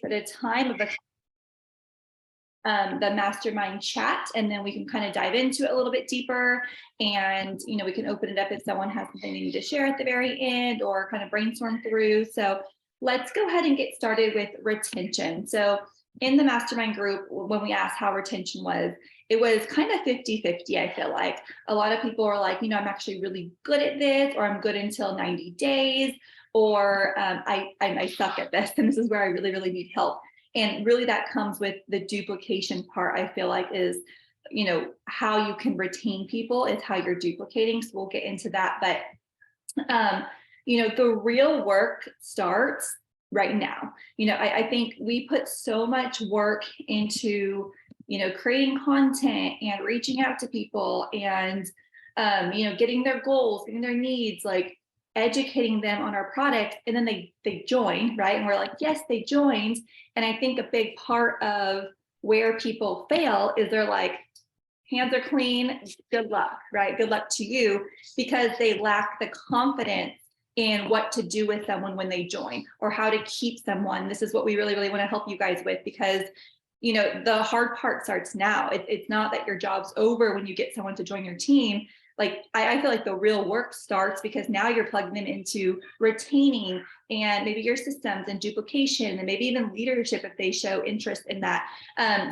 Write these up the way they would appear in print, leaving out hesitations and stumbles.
at a time of the mastermind chat, and then we can kind of dive into it a little bit deeper. And, we can open it up if someone has something they need to share at the very end or kind of brainstorm through. So let's go ahead and get started with retention. So in the mastermind group, when we asked how retention was, it was kind of 50-50. I feel like a lot of people are like, I'm actually really good at this, or I'm good until 90 days, or I suck at this, and this is where I really, really need help. And really that comes with the duplication part, I feel like, is, how you can retain people is how you're duplicating. So we'll get into that. But, the real work starts right now. I think we put so much work into, creating content and reaching out to people and, getting their goals, getting their needs, like educating them on our product, and then they join, right? And we're like, yes, they joined. And I think a big part of where people fail is they're like, hands are clean, good luck, right? Good luck to you, because they lack the confidence in what to do with someone when they join, or how to keep someone. This is what we really, really want to help you guys with, because the hard part starts now. It's not that your job's over when you get someone to join your team. Like, I feel like the real work starts because now you're plugging them into retaining, and maybe your systems and duplication, and maybe even leadership if they show interest in that.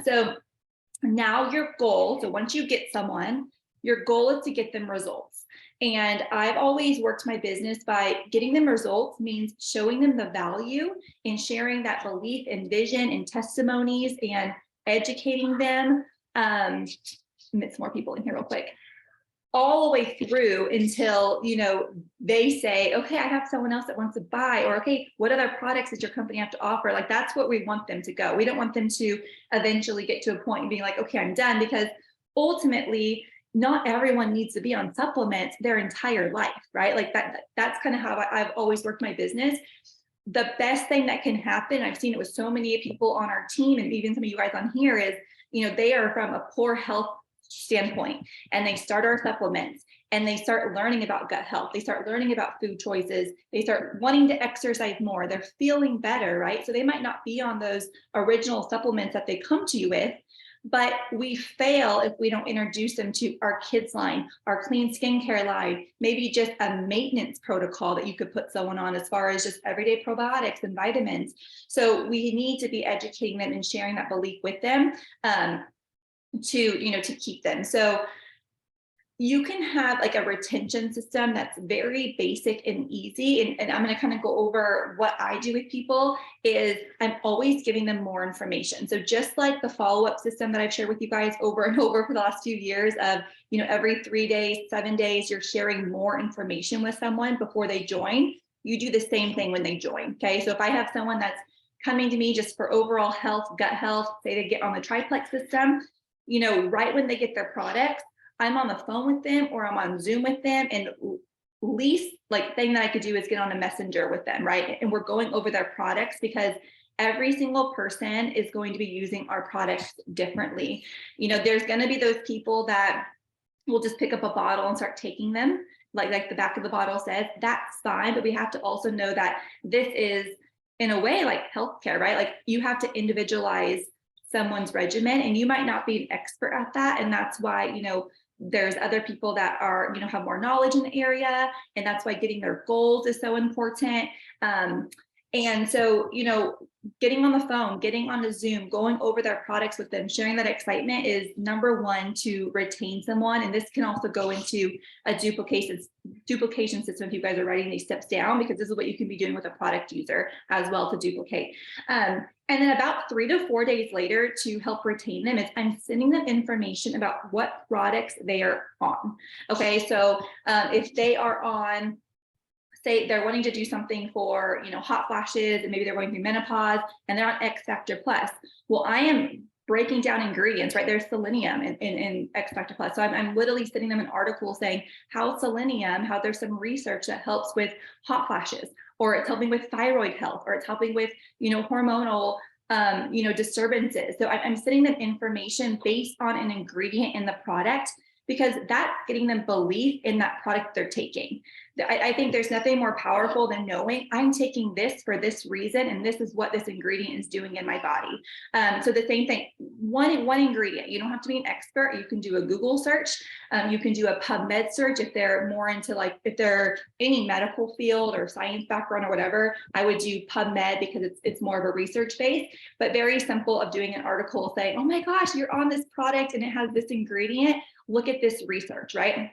So now your goal, so once you get someone, your goal is to get them results. And I've always worked my business by getting them results, means showing them the value and sharing that belief and vision and testimonies and educating them. Get some more people in here real quick. All the way through until, they say, okay, I have someone else that wants to buy, or, okay, what other products does your company have to offer? Like, that's what we want them to go. We don't want them to eventually get to a point and being like, okay, I'm done, because ultimately not everyone needs to be on supplements their entire life, right? Like that's kind of how I've always worked my business. The best thing that can happen, I've seen it with so many people on our team, and even some of you guys on here, is, they are from a poor health standpoint, and they start our supplements, and they start learning about gut health. They start learning about food choices. They start wanting to exercise more. They're feeling better, right? So they might not be on those original supplements that they come to you with, but we fail if we don't introduce them to our kids line, our clean skincare line, maybe just a maintenance protocol that you could put someone on as far as just everyday probiotics and vitamins. So we need to be educating them and sharing that belief with them, to keep them. So you can have like a retention system that's very basic and easy. And I'm going to kind of go over what I do with people. Is I'm always giving them more information. So just like the follow-up system that I've shared with you guys over and over for the last few years of, every 3 days, 7 days, you're sharing more information with someone before they join. You do the same thing when they join. Okay. So if I have someone that's coming to me just for overall health, gut health, say they get on the triplex system, right when they get their products, I'm on the phone with them, or I'm on Zoom with them, and least thing that I could do is get on a messenger with them, right? And we're going over their products, because every single person is going to be using our products differently. There's going to be those people that will just pick up a bottle and start taking them, like the back of the bottle says. That's fine, but we have to also know that this is, in a way, like healthcare, right? Like, you have to individualize someone's regimen, and you might not be an expert at that. And that's why, there's other people that are, have more knowledge in the area. And that's why getting their goals is so important. And so, getting on the phone, getting on a Zoom, going over their products with them, sharing that excitement is number one to retain someone. And this can also go into a duplication system if you guys are writing these steps down, because this is what you can be doing with a product user as well to duplicate. And then about 3 to 4 days later, to help retain them, is I'm sending them information about what products they are on. Okay, so if they are on, say they're wanting to do something for, hot flashes, and maybe they're going through menopause and they're on X Factor Plus. Well, I am breaking down ingredients, right? There's selenium in X Factor Plus. So I'm literally sending them an article saying how there's some research that helps with hot flashes, or it's helping with thyroid health, or it's helping with, hormonal, disturbances. So I'm sending them information based on an ingredient in the product, because that's getting them belief in that product they're taking. I think there's nothing more powerful than knowing I'm taking this for this reason, and this is what this ingredient is doing in my body. So the same thing, one ingredient, you don't have to be an expert. You can do a Google search. You can do a PubMed search if they're more into like, if they're any medical field or science background or whatever, I would do PubMed because it's more of a research base, but very simple of doing an article saying, oh my gosh, you're on this product and it has this ingredient. Look at this research, right?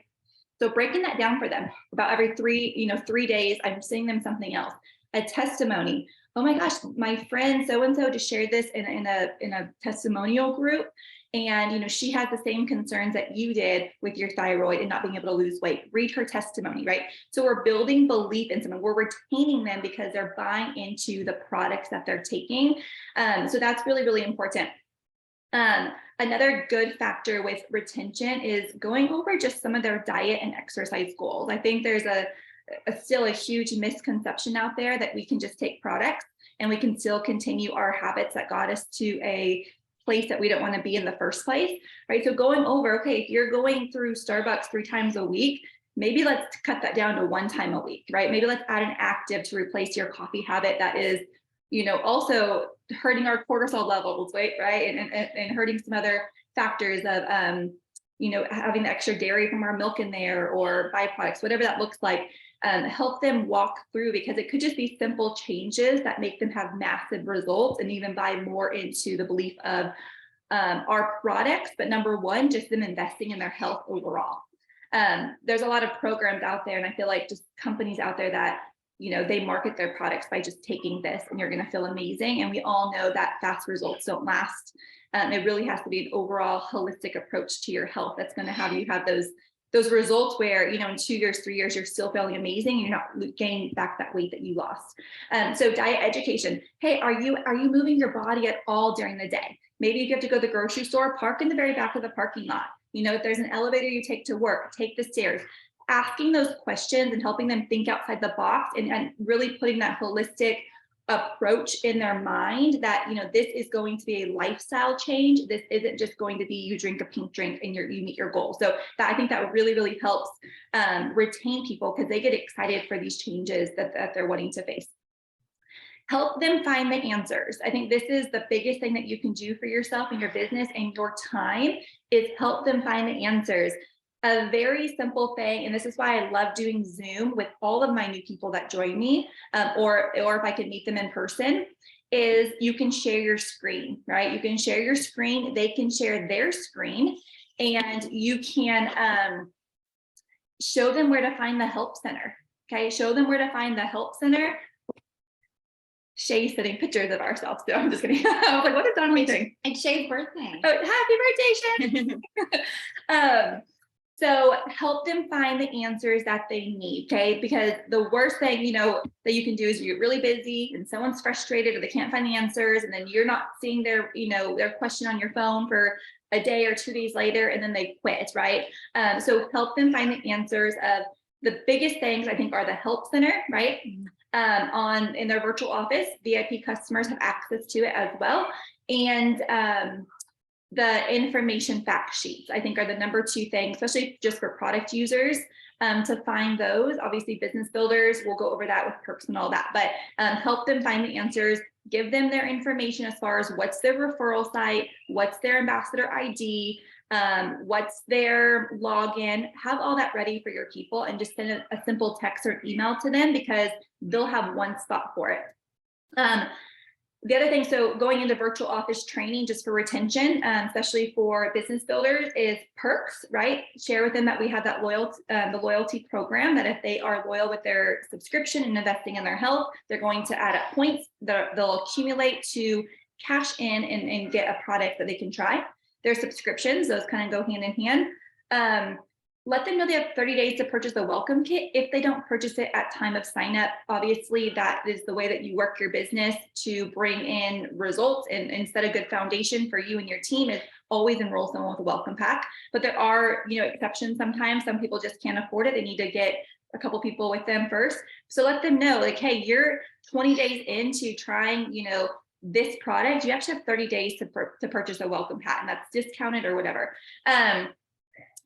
So breaking that down for them about every 3 days, I'm sending them something else, a testimony. Oh my gosh, my friend so-and-so just shared this in a testimonial group. And she has the same concerns that you did with your thyroid and not being able to lose weight. Read her testimony, right? So we're building belief in someone. We're retaining them because they're buying into the products that they're taking. So that's really, really important. Another good factor with retention is going over just some of their diet and exercise goals. I think there's still a huge misconception out there that we can just take products and we can still continue our habits that got us to a place that we don't want to be in the first place, right? So going over, okay, if you're going through Starbucks 3 times a week, maybe let's cut that down to 1 time a week, right? Maybe let's add an active to replace your coffee habit that is also hurting our cortisol levels, right? And hurting some other factors of, having the extra dairy from our milk in there or byproducts, whatever that looks like. Help them walk through, because it could just be simple changes that make them have massive results and even buy more into the belief of our products. But number one, just them investing in their health overall. There's a lot of programs out there, and I feel like just companies out there that they market their products by just taking this and you're going to feel amazing. And we all know that fast results don't last. It really has to be an overall holistic approach to your health that's going to have you have those results where, in 2 years, 3 years, you're still feeling amazing. You're not gaining back that weight that you lost. So diet education. Hey, are you moving your body at all during the day? Maybe if you have to go to the grocery store, park in the very back of the parking lot. If there's an elevator you take to work, take the stairs. Asking those questions and helping them think outside the box and really putting that holistic approach in their mind that, this is going to be a lifestyle change. This isn't just going to be you drink a pink drink and you meet your goal. So I think that really, really helps retain people because they get excited for these changes that they're wanting to face. Help them find the answers. I think this is the biggest thing that you can do for yourself and your business and your time is help them find the answers. A very simple thing, and this is why I love doing Zoom with all of my new people that join me, or if I could meet them in person, is you can share your screen, right? You can share your screen, they can share their screen, and you can show them where to find the help center, okay? Show them where to find the help center. Shay's sending pictures of ourselves, so I'm just kidding. I was like, what is Donnelly doing? It's Shay's birthday. Oh, happy birthday, Shay! So help them find the answers that they need, okay? Because the worst thing, that you can do is you're really busy and someone's frustrated or they can't find the answers, and then you're not seeing their question on your phone for a day or 2 days later, and then they quit, right? So help them find the answers of the biggest things, I think, are the help center, right? In their virtual office, VIP customers have access to it as well. And the information fact sheets, I think, are the number 2 thing, especially just for product users, to find those. Obviously, business builders, we'll go over that with perks and all that, but help them find the answers, give them their information as far as what's their referral site, what's their ambassador ID, what's their login, have all that ready for your people and just send a simple text or email to them because they'll have one spot for it. The other thing, so going into virtual office training just for retention, especially for business builders, is perks, right? Share with them that we have that the loyalty program, that if they are loyal with their subscription and investing in their health, they're going to add up points that they'll accumulate to cash in and get a product that they can try. Their subscriptions, those kind of go hand in hand. Let them know they have 30 days to purchase the welcome kit. If they don't purchase it at time of sign up, obviously that is the way that you work your business to bring in results and set a good foundation for you and your team is always enroll someone with a welcome pack. But there are, exceptions sometimes. Some people just can't afford it. They need to get a couple people with them first. So let them know, like, hey, you're 20 days into trying, this product. You actually have 30 days to purchase a welcome pack, and that's discounted or whatever.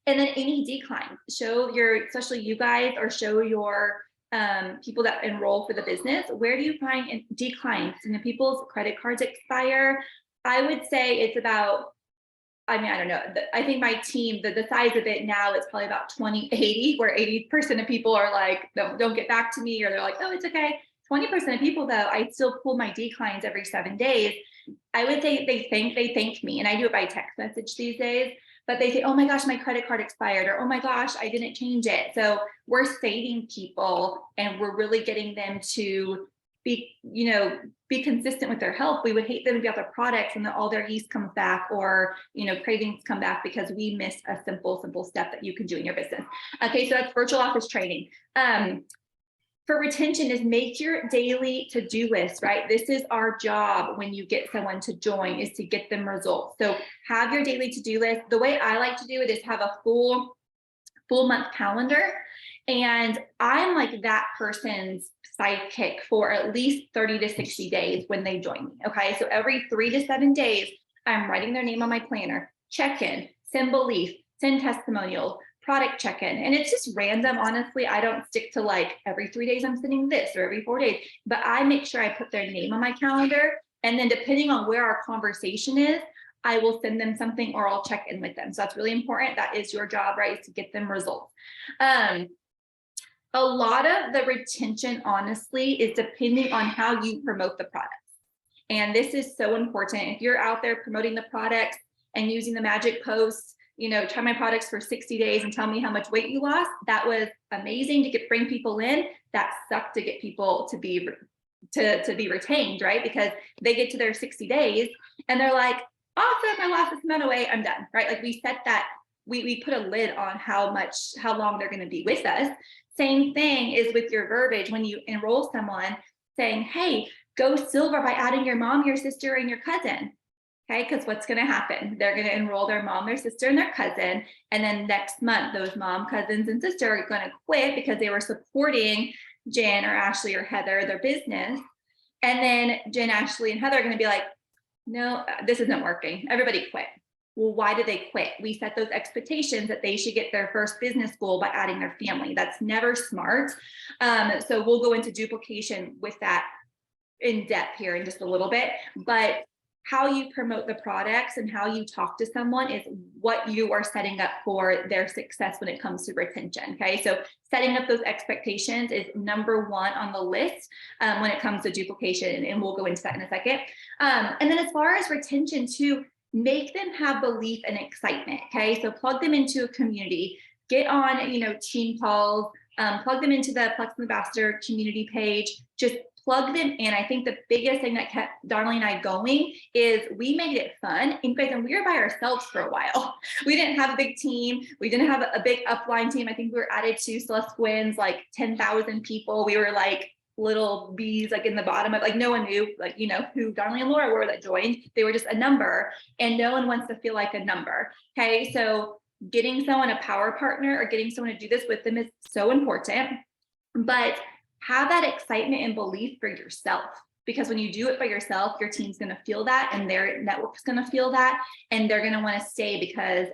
And then any declines, show your, especially you guys, or show your people that enroll for the business, where do you find declines? People's credit cards expire. I would say it's about, I mean, I don't know. I think my team, the size of it now is probably about 20/80, where 80% of people are like, don't get back to me, or they're like, oh, it's okay. 20% of people, though, I still pull my declines every 7 days. I would say they thank me, and I do it by text message these days. But they say, oh my gosh, my credit card expired, or oh my gosh, I didn't change it. So we're saving people, and we're really getting them to be consistent with their health. We would hate them to be out their products and then all their yeast comes back, or cravings come back because we missed a simple step that you can do in your business. Okay, so that's virtual office training. For retention is make your daily to-do list, right? This is our job when you get someone to join, is to get them results. So have your daily to-do list. The way I like to do it is have a full month calendar. And I'm like that person's sidekick for at least 30 to 60 days when they join me. Okay. So every 3 to 7 days, I'm writing their name on my planner, check in, send belief, send testimonials, product check-in. And it's just random. Honestly, I don't stick to like every 3 days I'm sending this, or every 4 days, but I make sure I put their name on my calendar. And then depending on where our conversation is, I will send them something, or I'll check in with them. So that's really important. That is your job, right? Is to get them results. A lot of the retention, honestly, is depending on how you promote the products. And this is so important. If you're out there promoting the products and using the magic posts, try my products for 60 days and tell me how much weight you lost. That was amazing to bring people in. That sucked to get people to be retained, right? Because they get to their 60 days and they're like, awesome, I lost this amount of weight, I'm done, right? Like we set that, we put a lid on how long they're going to be with us. Same thing is with your verbiage when you enroll someone, saying, hey, go silver by adding your mom, your sister, and your cousin. Okay, because what's going to happen? They're going to enroll their mom, their sister, and their cousin. And then next month, those mom, cousins, and sister are going to quit because they were supporting Jen or Ashley or Heather, their business. And then Jen, Ashley, and Heather are going to be like, no, this isn't working. Everybody quit. Well, why did they quit? We set those expectations that they should get their first business goal by adding their family. That's never smart. So we'll go into duplication with that in depth here in just a little bit. But how you promote the products and how you talk to someone is what you are setting up for their success when it comes to retention. Okay, so setting up those expectations is number one on the list when it comes to duplication, and we'll go into that in a second. And then as far as retention too, make them have belief and excitement. Okay, so plug them into a community, get on team calls, plug them into the Plex Ambassador community page, just plug them in. I think the biggest thing that kept Darlene and I going is we made it fun. And we were by ourselves for a while. We didn't have a big team. We didn't have a big upline team. I think we were added to Celeste Gwynn's like 10,000 people. We were like little bees, like in the bottom of, like no one knew who Darlene and Laura were that joined. They were just a number, and no one wants to feel like a number. Okay, so getting someone a power partner or getting someone to do this with them is so important. But have that excitement and belief for yourself, because when you do it by yourself, your team's going to feel that, and their network's going to feel that, and they're going to want to stay because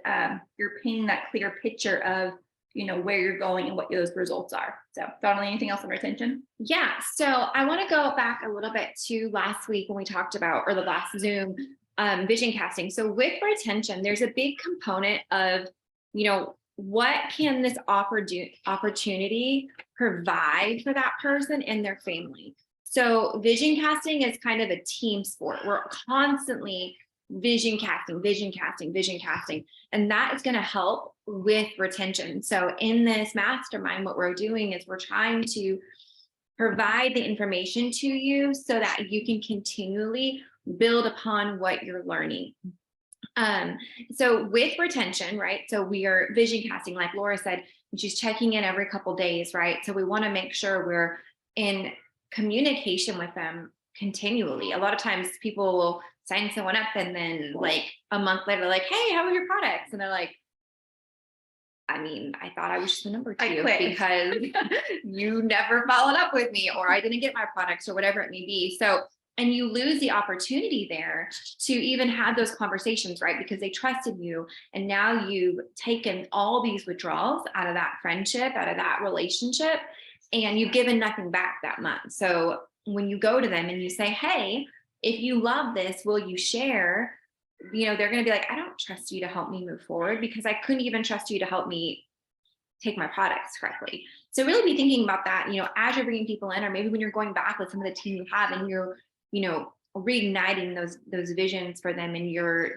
you're painting that clear picture of where you're going and what those results are. So Donnelly, anything else on retention? Yeah, so I want to go back a little bit to last week when we talked about, or the last Zoom, vision casting. So with retention, there's a big component of what can this opportunity provide for that person and their family. So vision casting is kind of a team sport. We're constantly vision casting, and that is going to help with retention. So in this mastermind, what we're doing is we're trying to provide the information to you so that you can continually build upon what you're learning. So with retention, right? So we are vision casting, like Laura said, and she's checking in every couple of days, right? So we want to make sure we're in communication with them continually. A lot of times people will sign someone up and then like a month later, like, hey, how are your products? And they're like, I mean, I thought I was just the number two because you never followed up with me, or I didn't get my products, or whatever it may be. So And you lose the opportunity there to even have those conversations, right? Because they trusted you. And now you've taken all these withdrawals out of that friendship, out of that relationship, and you've given nothing back that month. So when you go to them and you say, hey, if you love this, will you share? They're going to be like, I don't trust you to help me move forward because I couldn't even trust you to help me take my products correctly. So really be thinking about that, as you're bringing people in, or maybe when you're going back with some of the team you have and you're, reigniting those visions for them, and you're,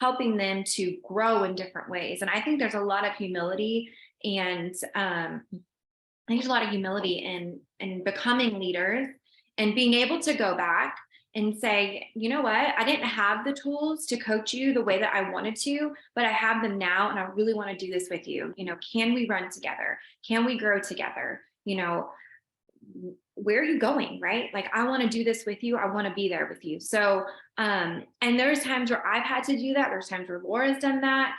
helping them to grow in different ways. And I think there's a lot of humility, and I think there's a lot of humility in becoming leaders and being able to go back and say, you know what, I didn't have the tools to coach you the way that I wanted to, but I have them now. And I really want to do this with you. Can we run together? Can we grow together? Where are you going? Right? Like, I want to do this with you. I want to be there with you. So, and there's times where I've had to do that. There's times where Laura's done that.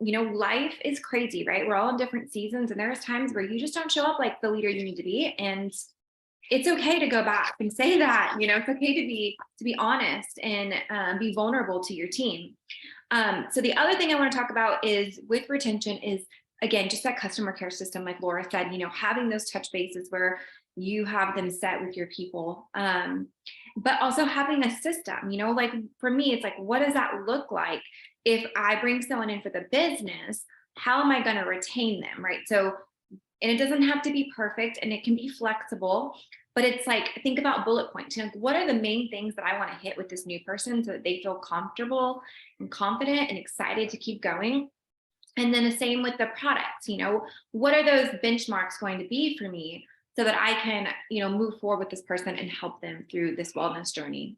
Life is crazy, right? We're all in different seasons, and there's times where you just don't show up like the leader you need to be. And it's okay to go back and say that, it's okay to be honest and be vulnerable to your team. So the other thing I want to talk about is with retention is, again, just that customer care system, like Laura said, having those touch bases where you have them set with your people, but also having a system, like for me, it's like, what does that look like? If I bring someone in for the business, how am I going to retain them? Right. So, and it doesn't have to be perfect, and it can be flexible, but it's like, think about bullet points. Like, what are the main things that I want to hit with this new person so that they feel comfortable and confident and excited to keep going? And then the same with the products, what are those benchmarks going to be for me so that I can, move forward with this person and help them through this wellness journey.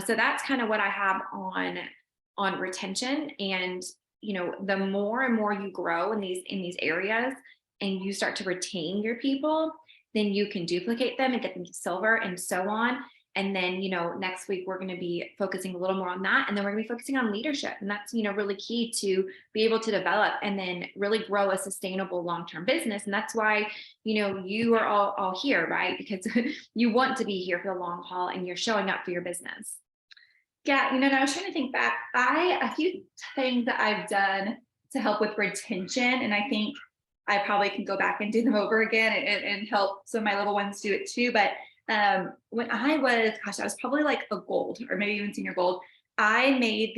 So that's kind of what I have on retention. And, the more and more you grow in these areas and you start to retain your people, then you can duplicate them and get them to silver and so on. And then, next week we're going to be focusing a little more on that. And then we're going to be focusing on leadership. And that's, really key to be able to develop and then really grow a sustainable long-term business. And that's why, you are all here, right? Because you want to be here for the long haul and you're showing up for your business. Yeah, I was trying to think back. A few things that I've done to help with retention, and I think I probably can go back and do them over again and help some of my little ones do it too. But when I was probably like a gold or maybe even senior gold, I made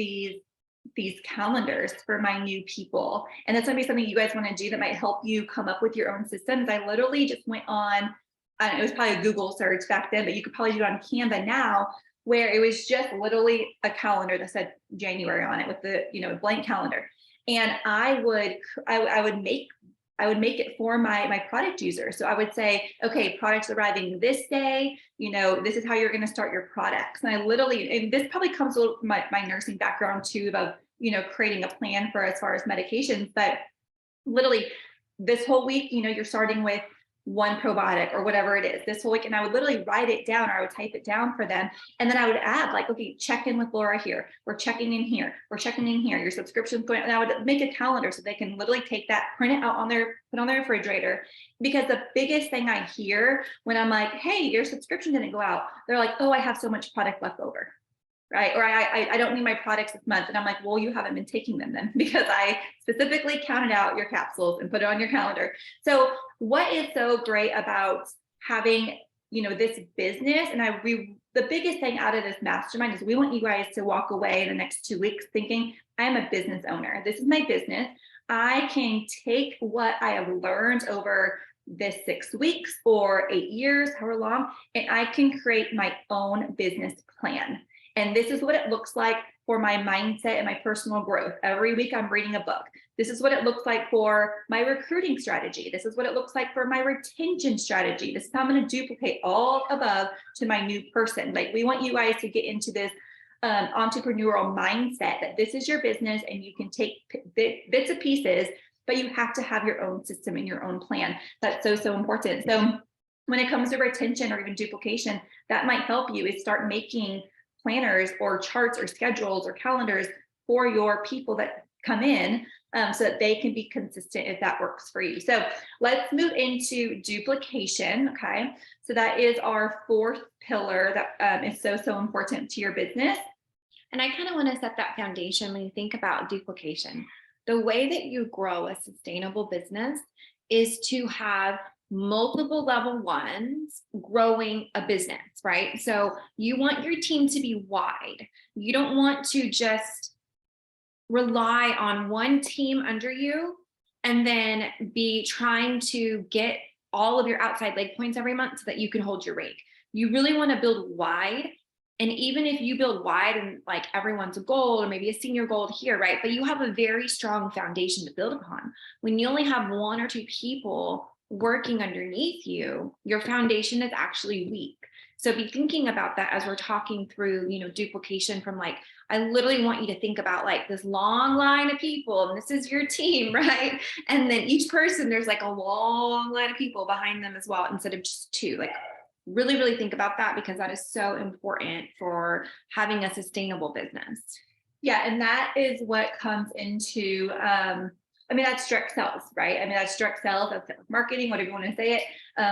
these calendars for my new people. And that's gonna be something you guys want to do that might help you come up with your own systems. I literally just went on, it was probably a Google search back then, but you could probably do it on Canva now, where it was just literally a calendar that said January on it with the blank calendar. And I would make it for my product user. So I would say, okay, products arriving this day, this is how you're going to start your products. And I literally, and this probably comes a little from my nursing background too, of, creating a plan for as far as medications, but literally this whole week, you're starting with one probiotic or whatever it is this whole week. And I would literally write it down, or I would type it down for them. And then I would add like, okay, check in with Laura here. We're checking in here. We're checking in here. Your subscription's going, and I would make a calendar so they can literally take that, print it out put on their refrigerator. Because the biggest thing I hear when I'm like, hey, your subscription didn't go out, they're like, oh, I have so much product left over. Right. Or I don't need my products this month. And I'm like, well, you haven't been taking them then, because I specifically counted out your capsules and put it on your calendar. So what is so great about having, this business? And the biggest thing out of this mastermind is we want you guys to walk away in the next 2 weeks thinking, I am a business owner. This is my business. I can take what I have learned over this 6 weeks or 8 years, however long, and I can create my own business plan. And this is what it looks like for my mindset and my personal growth. Every week I'm reading a book. This is what it looks like for my recruiting strategy. This is what it looks like for my retention strategy. This is how I'm going to duplicate all above to my new person. Like, we want you guys to get into this entrepreneurial mindset that this is your business and you can take bits and pieces, but you have to have your own system and your own plan. That's so important. So when it comes to retention or even duplication, that might help you is start making planners or charts or schedules or calendars for your people that come in, so that they can be consistent if that works for you. So let's move into duplication. Okay. So that is our fourth pillar that is so important to your business. And I kind of want to set that foundation when you think about duplication. The way that you grow a sustainable business is to have multiple level ones growing a business, right? So you want your team to be wide. You don't want to just rely on one team under you and then be trying to get all of your outside leg points every month so that you can hold your rate. You really want to build wide. And even if you build wide and like everyone's a gold or maybe a senior gold here, right? But you have a very strong foundation to build upon. When you only have one or two people working underneath you, your foundation is actually weak. So be thinking about that as we're talking through, duplication from like, I literally want you to think about like this long line of people and this is your team, right? And then each person, there's like a long line of people behind them as well, instead of just two. Like really think about that, because that is so important for having a sustainable business. Yeah. And that is what comes into, that's direct sales, right? That's direct sales, that's marketing, whatever you want to say it.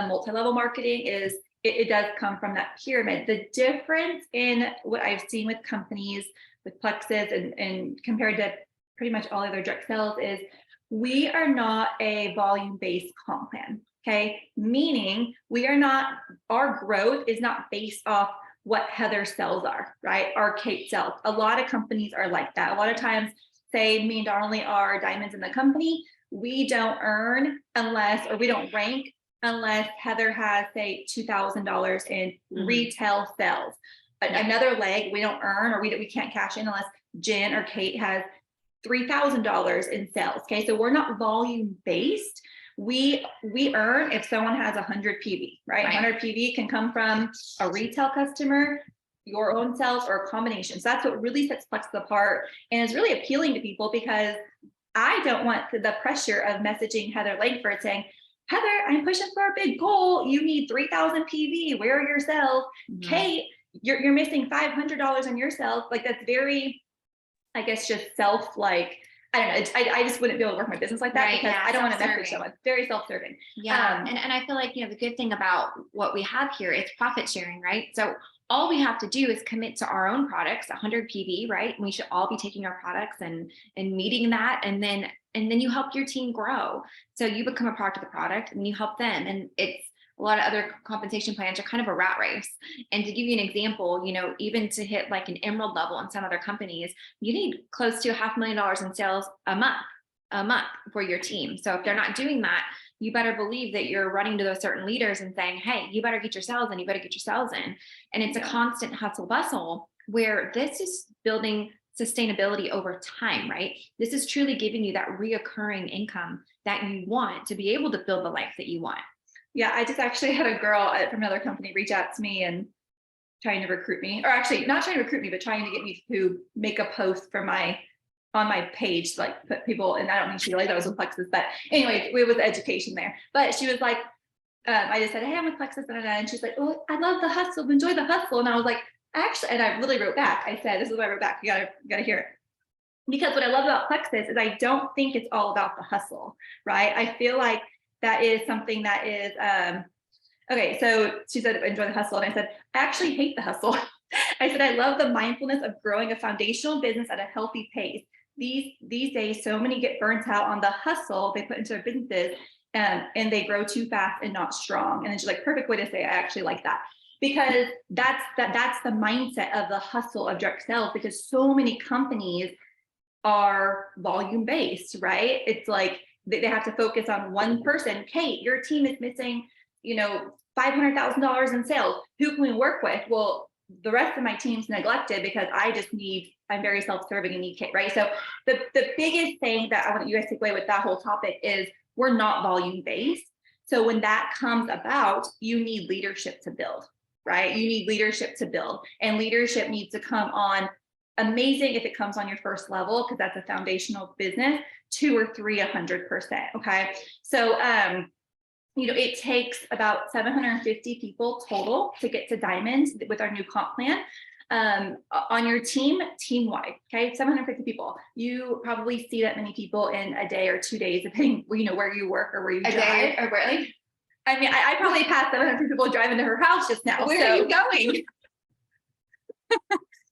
Multi-level marketing is, it does come from that pyramid. The difference in what I've seen with companies, with Plexus and compared to pretty much all other direct sales is we are not a volume-based comp plan. Okay. Meaning our growth is not based off what Heather sales are, right? Our Kate sales. A lot of companies are like that. A lot of times, say me and Darnley are diamonds in the company. We don't earn we don't rank unless Heather has, say, $2,000 in retail sales. Another leg, we don't earn or we can't cash in unless Jen or Kate has $3,000 in sales. Okay. So we're not volume based. We earn if someone has 100 PV, right? 100 PV can come from a retail customer, your own sales, or a combination. So that's what really sets Plexus apart and is really appealing to people, because I don't want the pressure of messaging Heather Langford saying, Heather, I'm pushing for a big goal. You need 3,000 PV. Where are your sales? Kate, you're missing $500 on your sales. Like that's very, I guess, just I don't know. I just wouldn't be able to work my business like that, because I don't want to message someone. Very self-serving. Yeah. And I feel like, the good thing about what we have here is profit sharing, right? So all we have to do is commit to our own products, 100 PV, right? And we should all be taking our products and meeting that. And then you help your team grow. So you become a part of the product and you help them. And it's a lot of other compensation plans are kind of a rat race. And to give you an example, even to hit like an emerald level in some other companies, you need close to $500,000 in sales a month for your team. So if they're not doing that, you better believe that you're running to those certain leaders and saying, hey, you better get your sales in, you better get your sales in. And it's a constant hustle bustle, where this is building sustainability over time, right? This is truly giving you that reoccurring income that you want to be able to build the life that you want. Yeah, I just actually had a girl from another company reach out to me and trying to recruit me, or actually not trying to recruit me, but trying to get me to make a post for on my page, like put people, and I don't think she realized I was with Plexus, but anyway, it was education there. But she was like, I just said, hey, I'm with Plexus, and she's like, oh, I love the hustle, enjoy the hustle. And I was like, actually, and I really wrote back. I said, this is what I wrote back. You gotta hear it. Because what I love about Plexus is I don't think it's all about the hustle, right? I feel like that is something that is, okay. So she said, enjoy the hustle. And I said, I actually hate the hustle. I said, I love the mindfulness of growing a foundational business at a healthy pace. These days, so many get burnt out on the hustle they put into their businesses, and they grow too fast and not strong. And then she's like, perfect way to say it. I actually like that, because that's the mindset of the hustle of direct sales, because so many companies are volume based, right? It's like they have to focus on one person. Kate, your team is missing, $500,000 in sales. Who can we work with? Well, the rest of my team's neglected because I'm very self-serving and need Kate, right? So the biggest thing that I want you guys to take away with that whole topic is we're not volume based. So when that comes about, you need leadership to build, right? You need leadership to build, and leadership needs to come on. Amazing if it comes on your first level, because that's a foundational business, 2 or 3, 100%. Okay. So, it takes about 750 people total to get to diamonds with our new comp plan. On your team-wide, okay, 750 people. You probably see that many people in a day or 2 days, depending, where you work or where you drive. day or where, like, I mean, I probably passed 750 people driving to her house just now. where are you going?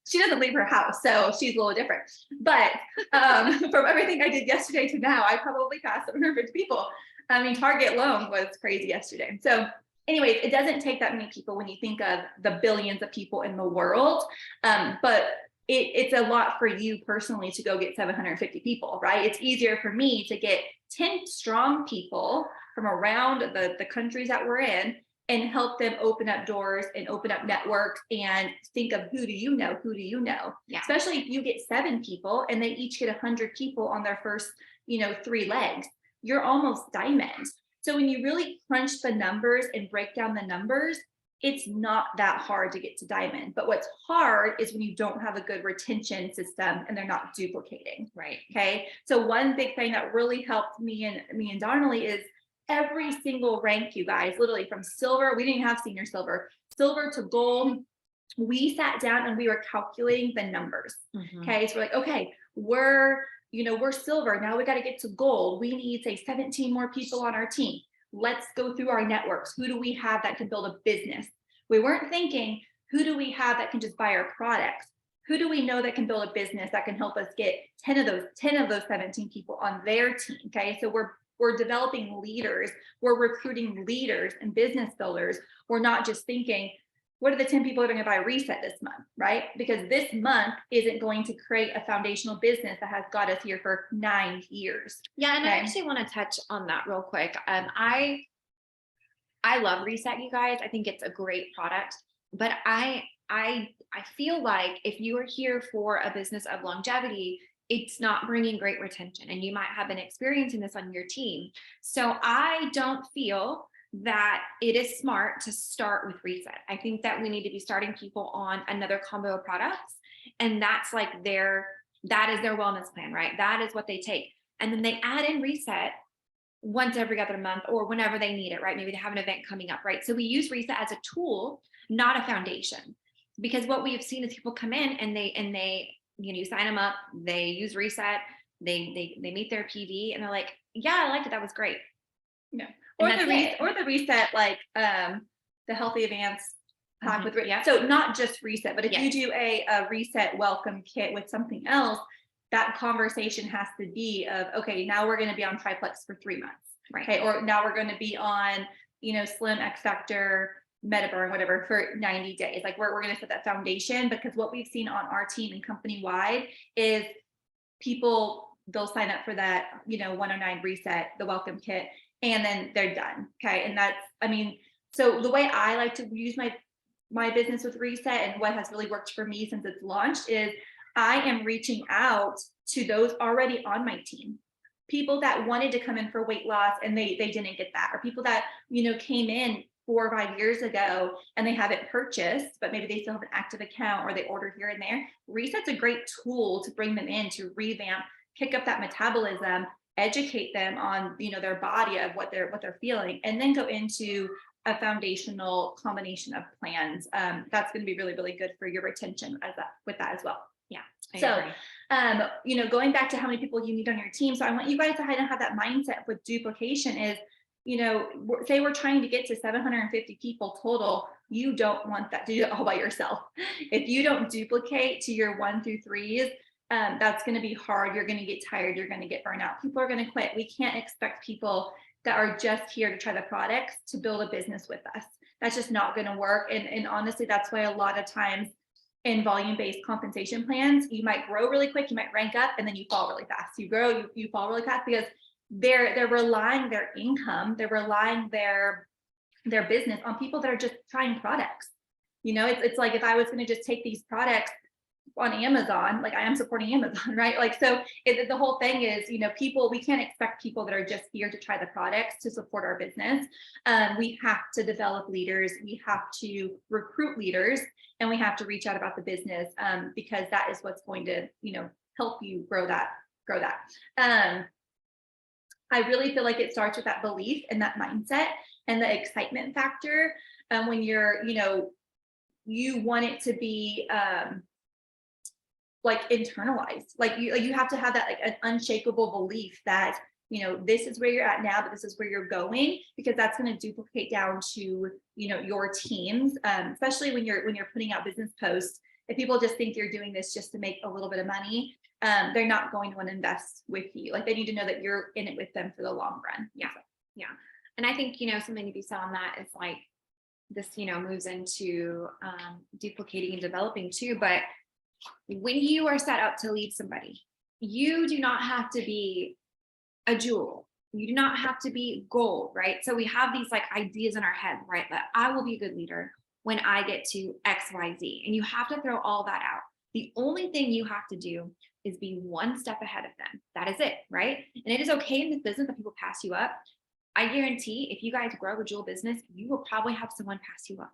She doesn't leave her house, so she's a little different. But from everything I did yesterday to now, I probably passed 750 people. I mean, Target alone was crazy yesterday. So anyways, it doesn't take that many people when you think of the billions of people in the world. But it's a lot for you personally to go get 750 people, right? It's easier for me to get 10 strong people from around the countries that we're in and help them open up doors and open up networks and think of who do you know? Yeah. Especially if you get 7 people and they each get 100 people on their first, 3 legs, you're almost diamond. So when you really crunch the numbers and break down the numbers, it's not that hard to get to diamond. But what's hard is when you don't have a good retention system and they're not duplicating. Right. Okay. So one big thing that really helped me and Donnelly is every single rank, you guys, literally from silver, we didn't have senior silver to gold. We sat down and we were calculating the numbers. Okay. So we're like, okay, we're silver. Now we got to get to gold. We need, say, 17 more people on our team. Let's go through our networks. Who do we have that can build a business? We weren't thinking, who do we have that can just buy our products? Who do we know that can build a business that can help us get 10 of those 17 people on their team? Okay. So we're developing leaders. We're recruiting leaders and business builders. We're not just thinking, what are the 10 people that are going to buy a reset this month, right? Because this month isn't going to create a foundational business that has got us here for 9 years. Yeah, and I actually want to touch on that real quick. I love Reset, you guys. I think it's a great product, but I feel like if you are here for a business of longevity, it's not bringing great retention, and you might have been experiencing this on your team. So I don't feel that it is smart to start with Reset. I think that we need to be starting people on another combo of products, and that is their wellness plan, right? That is what they take. And then they add in Reset once every other month or whenever they need it, right? Maybe they have an event coming up, right? So we use Reset as a tool, not a foundation, because what we have seen is people come in and they you sign them up, they use Reset, they meet their PV, and they're like, yeah, I liked it. That was great. Yeah. Or the Reset, like the Healthy Advance pack with yeah. So not just Reset, but if Yes. you do a Reset welcome kit with something else, that conversation has to be of, okay, now we're going to be on Triplex for 3 months. Right. Okay. Or now we're going to be on, Slim X Factor, Metaburn, whatever, for 90 days. Like we're going to set that foundation, because what we've seen on our team and company wide is people, they'll sign up for that, 109 Reset, the welcome kit, and then they're done. Okay. And so the way I like to use my business with Reset, and what has really worked for me since it's launched, is I am reaching out to those already on my team, people that wanted to come in for weight loss and they didn't get that, or people that, came in 4 or 5 years ago and they haven't purchased, but maybe they still have an active account or they order here and there. Reset's a great tool to bring them in, to revamp, pick up that metabolism, educate them on, their body, of what they're feeling, and then go into a foundational combination of plans. That's going to be really, really good for your retention with that as well. Yeah. So, going back to how many people you need on your team. So I want you guys to have that mindset with duplication is, say we're trying to get to 750 people total. You don't want that to do it all by yourself. If you don't duplicate to your 1 through 3s, that's going to be hard. You're going to get tired. You're going to get burnt out. People are going to quit. We can't expect people that are just here to try the products to build a business with us. That's just not going to work. And honestly, that's why a lot of times in volume-based compensation plans, you might grow really quick, you might rank up, and then you fall really fast. You grow, you fall really fast, because they're relying their income, they're relying their business on people that are just trying products. It's like, if I was going to just take these products on Amazon, like I am supporting Amazon, right? Like, so the whole thing is, people, we can't expect people that are just here to try the products to support our business. We have to develop leaders, we have to recruit leaders, and we have to reach out about the business, because that is what's going to, help you grow that. I really feel like it starts with that belief and that mindset and the excitement factor. When you're, you want it to be like internalized. Like you have to have that like an unshakable belief that, this is where you're at now, but this is where you're going, because that's going to duplicate down to, your teams, especially when you're putting out business posts. If people just think you're doing this just to make a little bit of money, they're not going to want to invest with you. Like they need to know that you're in it with them for the long run. Yeah. Yeah. And I think, something to be said on that is like this, moves into duplicating and developing too. But when you are set up to lead somebody, you do not have to be a jewel. You do not have to be gold, right? So we have these like ideas in our head, right? That I will be a good leader when I get to X, Y, Z. And you have to throw all that out. The only thing you have to do is be one step ahead of them. That is it, right? And it is okay in this business that people pass you up. I guarantee if you guys grow a jewel business, you will probably have someone pass you up.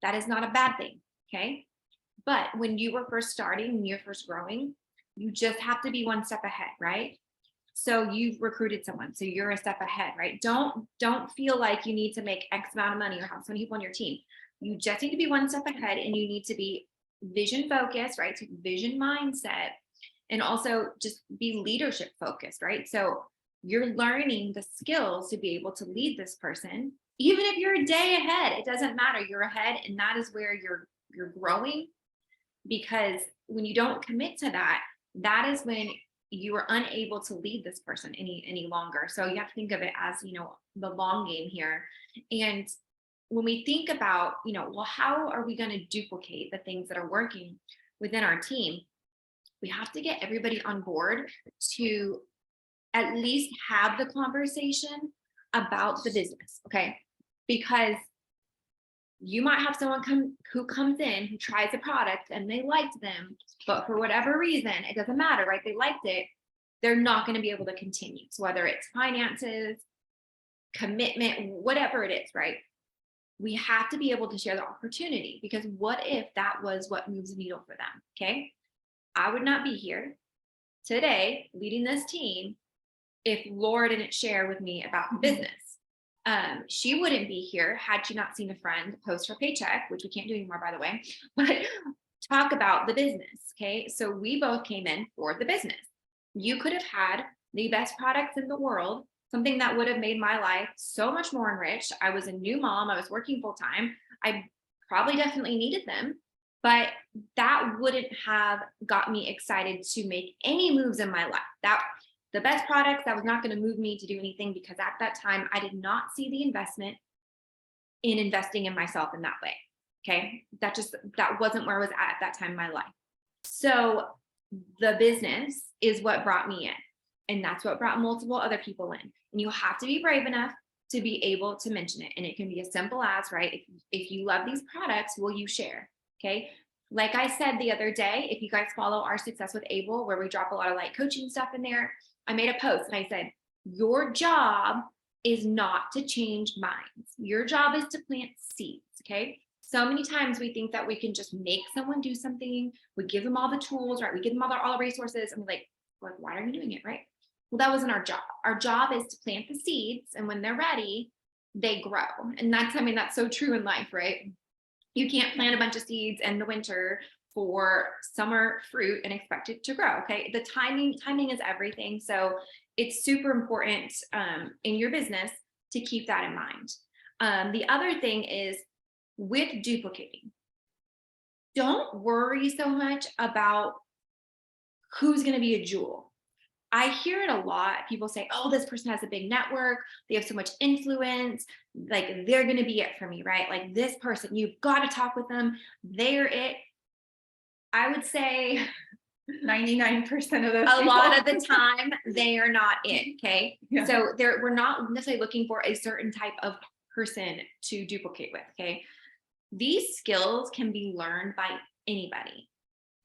That is not a bad thing, okay? But when you were first starting, when you're first growing, you just have to be one step ahead, right? So you've recruited someone, so you're a step ahead, right? Don't feel like you need to make X amount of money or have so many people on your team. You just need to be one step ahead, and you need to be vision focused, right? So vision mindset, and also just be leadership focused, right? So you're learning the skills to be able to lead this person, even if you're a day ahead. It doesn't matter. You're ahead, and that is where you're growing. Because when you don't commit to that, that is when you are unable to lead this person any longer. So you have to think of it as, the long game here. And when we think about, well, how are we going to duplicate the things that are working within our team? We have to get everybody on board to at least have the conversation about the business, okay? Because you might have someone who comes in, who tries a product and they liked them, but for whatever reason, it doesn't matter, right? They liked it. They're not going to be able to continue. So whether it's finances, commitment, whatever it is, right? We have to be able to share the opportunity, because what if that was what moves the needle for them? Okay. I would not be here today leading this team if Laura didn't share with me about the business. She wouldn't be here had she not seen a friend post her paycheck, which we can't do anymore, by the way, but talk about the business. Okay. So we both came in for the business. You could have had the best products in the world, something that would have made my life so much more enriched. I was a new mom. I was working full time. I probably definitely needed them, but that wouldn't have got me excited to make any moves in my life. The best products, that was not going to move me to do anything, because at that time, I did not see the investment in investing in myself in that way. Okay. That wasn't where I was at that time in my life. So the business is what brought me in. And that's what brought multiple other people in. And you have to be brave enough to be able to mention it. And it can be as simple as, right, if you love these products, will you share? Okay. Like I said the other day, if you guys follow our Success with Able, where we drop a lot of like coaching stuff in there, I made a post and I said, your job is not to change minds. Your job is to plant seeds. Okay. So many times we think that we can just make someone do something. We give them all the tools, right? We give them all the resources, and we're like, why are you doing it? Right. Well, that wasn't our job. Our job is to plant the seeds, and when they're ready, they grow. And that's so true in life, right? You can't plant a bunch of seeds in the winter for summer fruit and expect it to grow. Okay. The timing is everything. So it's super important in your business to keep that in mind. The other thing is, with duplicating, don't worry so much about who's going to be a jewel. I hear it a lot. People say, oh, this person has a big network. They have so much influence. Like, they're going to be it for me, right? Like, this person, you've got to talk with them. They're it. I would say 99% of those a people. lot of the time, they are not it. Okay. Yeah. So we're not necessarily looking for a certain type of person to duplicate with. Okay. These skills can be learned by anybody.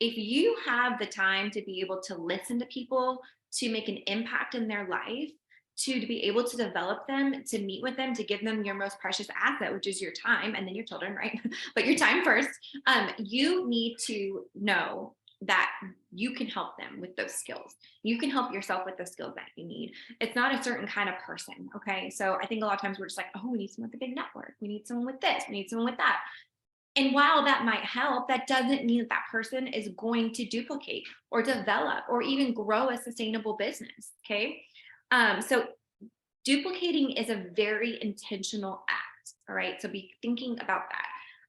If you have the time to be able to listen to people, to make an impact in their life, to be able to develop them, to meet with them, to give them your most precious asset, which is your time, and then your children, right? But your time first. You need to know that you can help them with those skills. You can help yourself with the skills that you need. It's not a certain kind of person. Okay. So I think a lot of times we're just like, oh, we need someone with a big network. We need someone with this. We need someone with that. And while that might help, that doesn't mean that that person is going to duplicate or develop or even grow a sustainable business. Okay. So duplicating is a very intentional act. All right. So be thinking about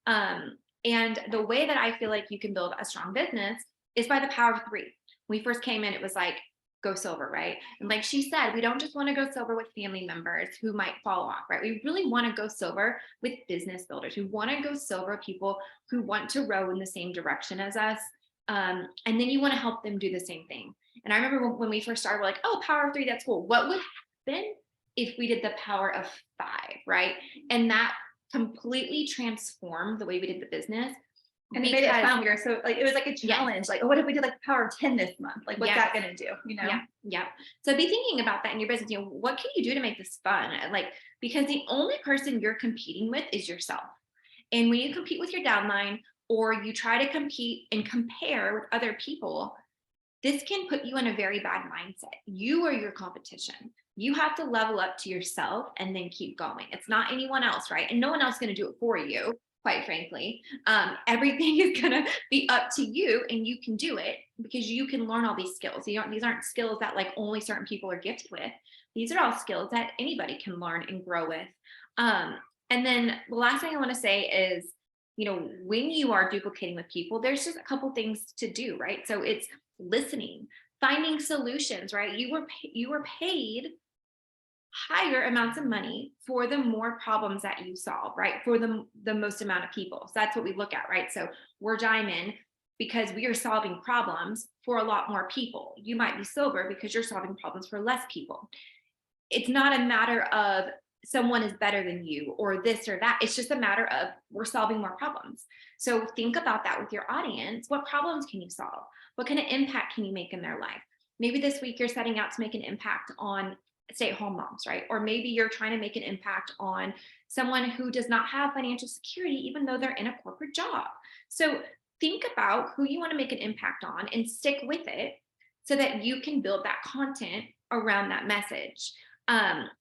that. And the way that I feel like you can build a strong business is by the power of three. When we first came in, it was like, go silver, right? And like she said, we don't just want to go silver with family members who might fall off, right? We really want to go silver with business builders. We want to go silver people who want to row in the same direction as us. And then you want to help them do the same thing. And I remember when we first started, we're like, oh, power of three, that's cool. What would happen if we did the power of five, right? And that completely transformed the way we did the business. And it made it fun. We were so like, it was like a challenge. Like, oh, what if we did like the power of 10 this month? Like, what's that going to do? You know? Yeah. So be thinking about that in your business. You know, what can you do to make this fun? Like, because the only person you're competing with is yourself. And when you compete with your downline, or you try to compete and compare with other people, this can put you in a very bad mindset. You are your competition. You have to level up to yourself and then keep going. It's not anyone else, right? And no one else is going to do it for you, quite frankly. Everything is going to be up to you, and you can do it because you can learn all these skills. These aren't skills that like only certain people are gifted with. These are all skills that anybody can learn and grow with. And then the last thing I want to say is, you know, when you are duplicating with people, there's just a couple things to do, right? So it's listening, finding solutions, right? You were paid higher amounts of money for the more problems that you solve, right? For the most amount of people. So that's what we look at, right? So we're diamond because we are solving problems for a lot more people. You might be silver because you're solving problems for less people. It's not a matter of someone is better than you or this or that. It's just a matter of we're solving more problems. So think about that with your audience. What problems can you solve? What kind of impact can you make in their life? Maybe this week you're setting out to make an impact on stay-at-home moms, right? Or maybe you're trying to make an impact on someone who does not have financial security, even though they're in a corporate job. So think about who you want to make an impact on and stick with it so that you can build that content around that message.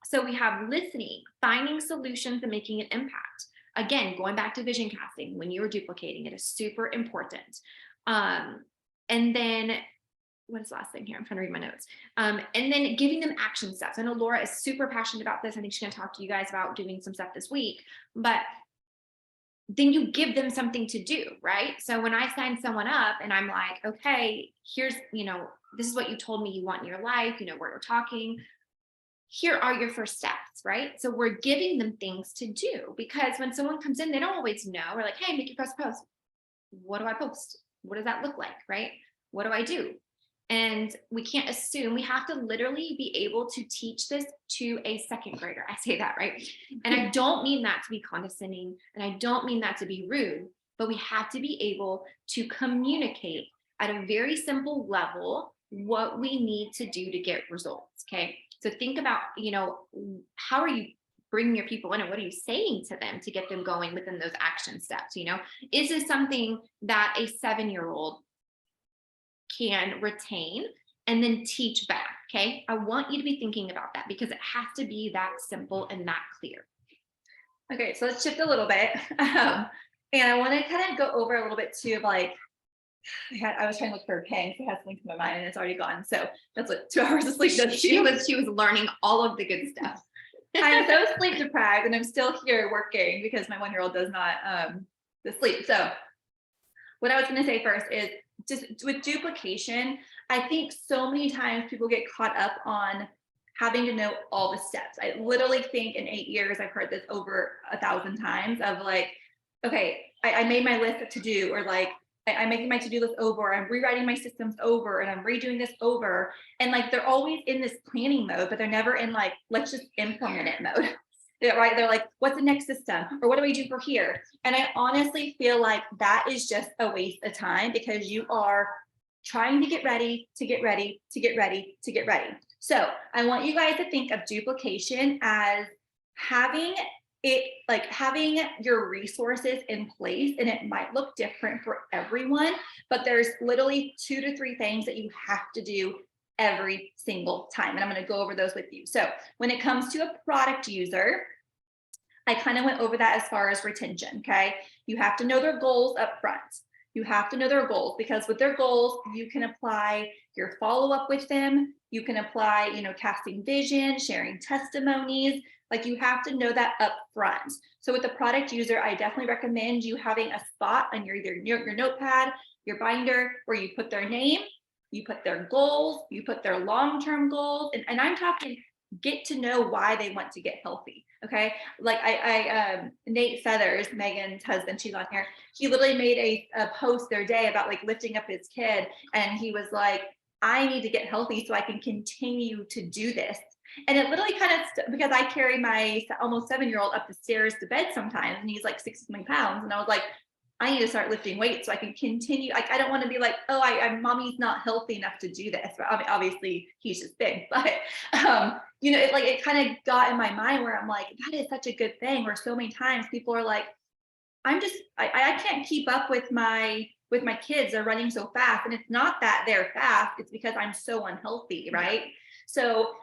So we have listening, finding solutions, and making an impact. Again, going back to vision casting, when you're duplicating, it is super important. And then what is the last thing here? I'm trying to read my notes. And then giving them action steps. I know Laura is super passionate about this. I think she's going to talk to you guys about doing some stuff this week, but then you give them something to do, right? So when I sign someone up and I'm like, okay, here's, you know, this is what you told me you want in your life, you know, where we're talking, here are your first steps, right? So we're giving them things to do, because when someone comes in, they don't always know. We're like, hey, make your first post. What do I post? What does that look like, right? What do I do? And we can't assume. We have to literally be able to teach this to a second grader. I say that, right? And I don't mean that to be condescending, and I don't mean that to be rude, but we have to be able to communicate at a very simple level what we need to do to get results, okay? So think about, you know, how are you bringing your people in, and what are you saying to them to get them going within those action steps? You know, is this something that a 7-year-old can retain and then teach back? Okay. I want you to be thinking about that, because it has to be that simple and that clear. Okay. So let's shift a little bit. And I want to kind of go over a little bit too of like, I was trying to look for a pen, so it has something to my mind and it's already gone. So that's what 2 hours of sleep does. She was learning all of the good stuff. I'm so sleep deprived, and I'm still here working because my 1-year-old does not sleep. So what I was going to say first is, just with duplication, I think so many times people get caught up on having to know all the steps. I literally think in 8 years, I've heard this over 1,000 times of like, okay, I made my list of to do, or like, I'm making my to-do list over, I'm rewriting my systems over, and I'm redoing this over. And like, they're always in this planning mode, but they're never in like, let's just implement it mode. Right? They're like, what's the next system? Or what do we do for here? And I honestly feel like that is just a waste of time, because you are trying to get ready, to get ready, to get ready, to get ready. So I want you guys to think of duplication as having your resources in place, and it might look different for everyone, but there's literally 2 to 3 things that you have to do every single time. And I'm going to go over those with you. So when it comes to a product user, I kind of went over that as far as retention. Okay. You have to know their goals up front. You have to know their goals, because with their goals, you can apply your follow up with them. You can apply, casting vision, sharing testimonies. Like, you have to know that up front. So with the product user, I definitely recommend you having a spot on your notepad, your binder, where you put their name, you put their goals, you put their long-term goals. And I'm talking, get to know why they want to get healthy. Okay. Like Nate Feathers, Megan's husband, she's on here. He literally made a post their day about like lifting up his kid. And he was like, I need to get healthy so I can continue to do this. And it literally kind of, because I carry my almost 7-year-old up the stairs to bed sometimes, and he's like 60 pounds. And I was like, I need to start lifting weights so I can continue. Like, I don't want to be like, oh, mommy's not healthy enough to do this. But obviously he's just big, but it kind of got in my mind where I'm like, that is such a good thing. Where so many times people are like, I can't keep up with my kids. They're running so fast. And it's not that they're fast, it's because I'm so unhealthy, right? So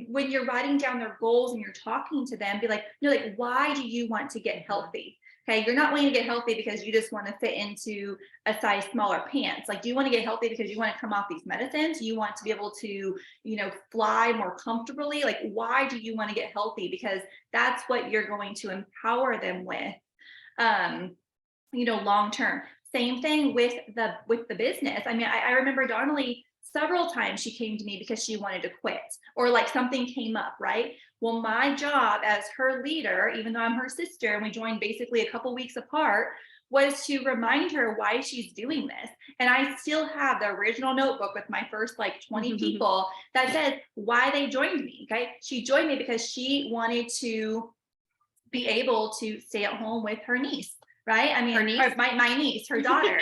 when you're writing down their goals and you're talking to them, be like, no, like, why do you want to get healthy? Okay, you're not wanting to get healthy because you just want to fit into a size smaller pants. Like, do you want to get healthy because you want to come off these medicines? You want to be able to, fly more comfortably? Like, why do you want to get healthy? Because that's what you're going to empower them with, long term. Same thing with the business. I mean, I remember Donnelly, several times she came to me because she wanted to quit, or like something came up, right? Well, my job as her leader, even though I'm her sister and we joined basically a couple weeks apart, was to remind her why she's doing this. And I still have the original notebook with my first like 20 people that says why they joined me. Okay. She joined me because she wanted to be able to stay at home with her niece, right? I mean, my niece, her daughter.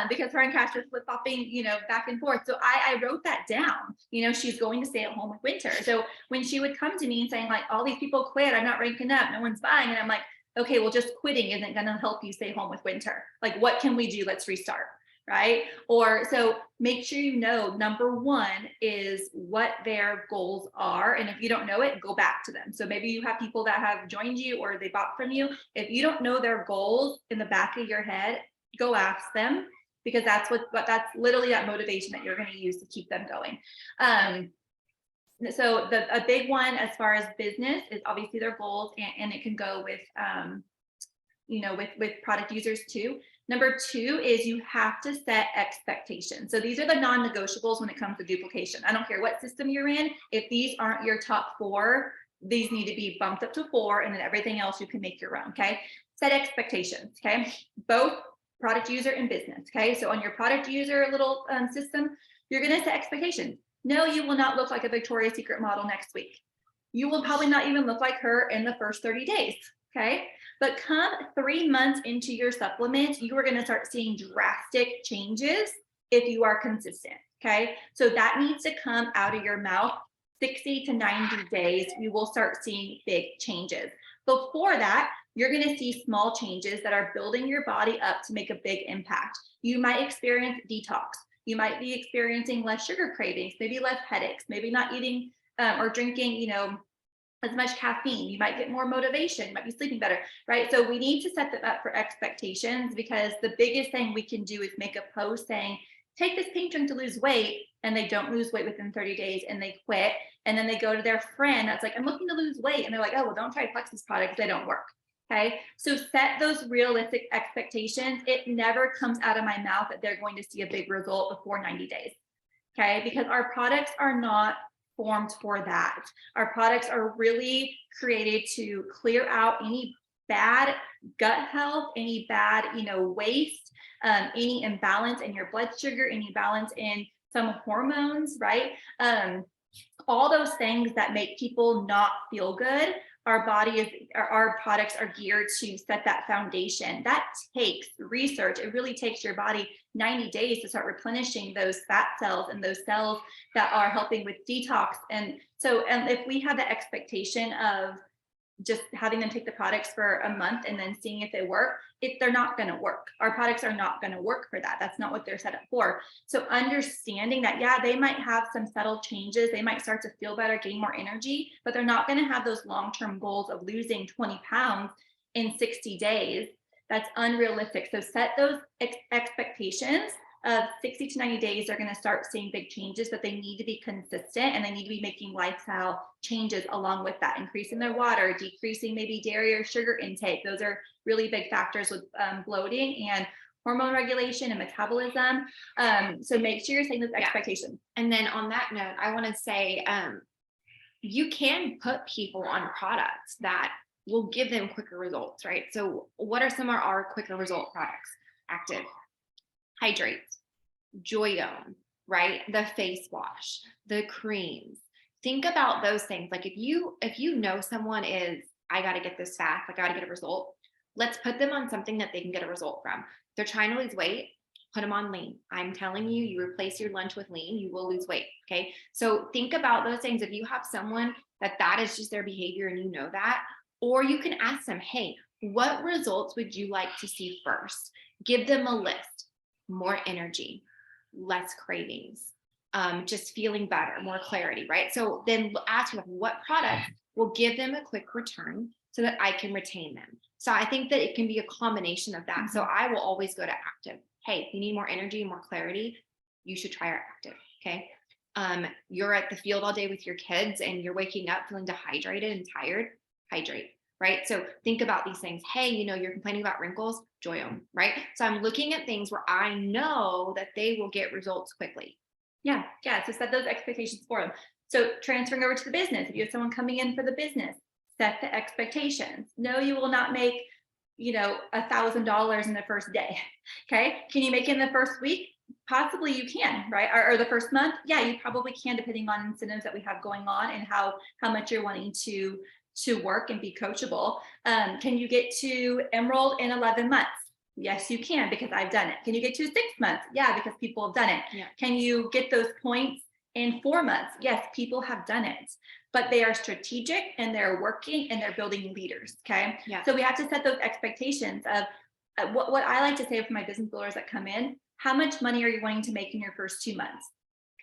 Because her and Cash were flip flopping, back and forth. So I wrote that down. She's going to stay at home with Winter. So when she would come to me and saying like, all these people quit, I'm not ranking up, no one's buying, and I'm like, okay, well, just quitting isn't going to help you stay home with Winter. Like, what can we do? Let's restart, right? Or so make sure number one is what their goals are, and if you don't know it, go back to them. So maybe you have people that have joined you or they bought from you. If you don't know their goals in the back of your head, go ask them, because that's that's literally that motivation that you're going to use to keep them going. So a big one as far as business is obviously their goals, and it can go with with product users too. Number two is you have to set expectations. So these are the non-negotiables when it comes to duplication. I don't care what system you're in. If these aren't your top 4, these need to be bumped up to 4, and then everything else you can make your own. Okay. Set expectations. Okay. Both product user and business. Okay. So on your product user little system, you're going to set expectations. No, you will not look like a Victoria's Secret model next week. You will probably not even look like her in the first 30 days. Okay. But come 3 months into your supplement, you are going to start seeing drastic changes if you are consistent. Okay. So that needs to come out of your mouth. 60 to 90 days, you will start seeing big changes. Before that, you're going to see small changes that are building your body up to make a big impact. You might experience detox. You might be experiencing less sugar cravings, maybe less headaches, maybe not eating or drinking, as much caffeine. You might get more motivation, you might be sleeping better, right? So we need to set them up for expectations, because the biggest thing we can do is make a post saying, take this pink drink to lose weight, and they don't lose weight within 30 days and they quit. And then they go to their friend that's like, I'm looking to lose weight. And they're like, oh, well, don't try Plexus products. They don't work. Okay. So set those realistic expectations. It never comes out of my mouth that they're going to see a big result before 90 days. Okay. Because our products are not formed for that. Our products are really created to clear out any bad gut health, any bad, waste, any imbalance in your blood sugar, any balance in some hormones, right? All those things that make people not feel good. Our products are geared to set that foundation. That takes research. It really takes your body 90 days to start replenishing those fat cells and those cells that are helping with detox. And so, if we have the expectation of just having them take the products for a month and then seeing if they work, they're not going to work. Our products are not going to work for that. That's not what they're set up for. So understanding that, yeah, they might have some subtle changes. They might start to feel better, gain more energy, but they're not going to have those long-term goals of losing 20 pounds in 60 days. That's unrealistic. So set those expectations of 60 to 90 days. They're going to start seeing big changes, but they need to be consistent and they need to be making lifestyle changes along with that, increasing their water, decreasing maybe dairy or sugar intake. Those are really big factors with bloating and hormone regulation and metabolism. So make sure you're setting those expectations. And then on that note, I want to say, you can put people on products that will give them quicker results, right? So what are some of our quicker result products? Active, Hydrate, Joyome, right? The face wash, the creams. Think about those things. Like if you know someone is, I got to get this fast, I got to get a result. Let's put them on something that they can get a result from. They're trying to lose weight, put them on lean. I'm telling you, you replace your lunch with lean, you will lose weight. Okay. So think about those things. If you have someone that is just their behavior and you know that, or you can ask them, hey, what results would you like to see first? Give them a list. More energy, less cravings, just feeling better, more clarity, right? So then ask them what products will give them a quick return so that I can retain them. So I think that it can be a combination of that. So I will always go to active. Hey, if you need more energy, more clarity, you should try our active. Okay. You're at the field all day with your kids and you're waking up feeling dehydrated and tired, hydrate. Right. So think about these things. Hey, you're complaining about wrinkles, Joyome, right? So I'm looking at things where I know that they will get results quickly. Yeah. So set those expectations for them. So transferring over to the business, if you have someone coming in for the business, set the expectations. No, you will not make, $1,000 in the first day. Okay. Can you make it in the first week? Possibly you can, right? Or the first month. Yeah, you probably can, depending on incentives that we have going on and how much you're wanting to work and be coachable. Can you get to Emerald in 11 months? Yes, you can, because I've done it. Can you get to 6 months? Yeah, because people have done it. Yeah. Can you get those points in 4 months? Yes, people have done it, but they are strategic and they're working and they're building leaders. Okay. Yeah. So we have to set those expectations of what I like to say for my business builders that come in, how much money are you wanting to make in your first 2 months?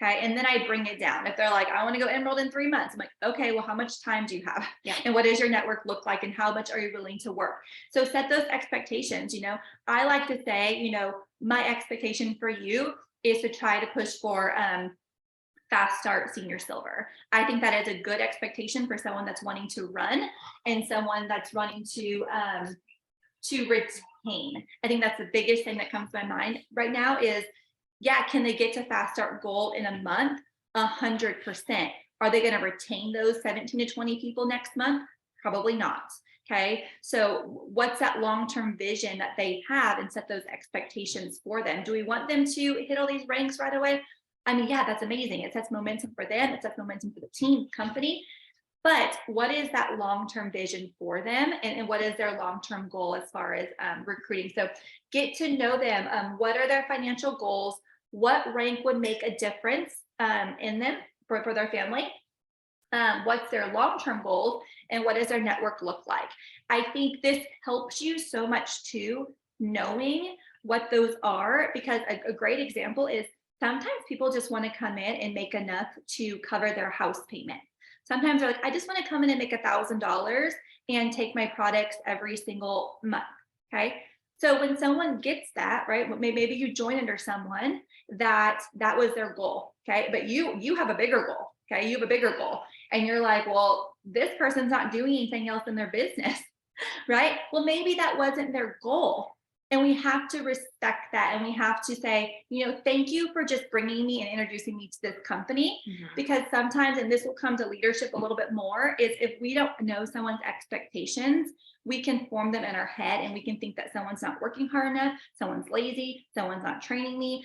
Okay. And then I bring it down. If they're like, I want to go Emerald in 3 months, I'm like, okay, well, how much time do you have? Yeah. And what does your network look like? And how much are you willing to work? So set those expectations. I like to say, my expectation for you is to try to push for fast start senior silver. I think that is a good expectation for someone that's wanting to run and someone that's wanting to retain. I think that's the biggest thing that comes to my mind right now is, yeah, can they get to fast start goal in a month? 100%. Are they going to retain those 17 to 20 people next month? Probably not. Okay. So what's that long-term vision that they have and set those expectations for them? Do we want them to hit all these ranks right away? I mean, yeah, that's amazing. It sets momentum for them. It sets momentum for the team, company. But what is that long-term vision for them? And what is their long-term goal as far as recruiting? So get to know them. What are their financial goals? What rank would make a difference in them for their family? What's their long-term goals? And what does their network look like? I think this helps you so much too, knowing what those are, because a great example is sometimes people just want to come in and make enough to cover their house payment. Sometimes they're like, I just want to come in and make $1,000 and take my products every single month. Okay. So when someone gets that, right, maybe you join under someone that was their goal. Okay. But you have a bigger goal. Okay. You have a bigger goal. And you're like, well, this person's not doing anything else in their business. Right. Well, maybe that wasn't their goal. And we have to respect that. And we have to say, thank you for just bringing me and introducing me to this company. Because sometimes, and this will come to leadership a little bit more, is if we don't know someone's expectations, we can form them in our head and we can think that someone's not working hard enough, someone's lazy, someone's not training me.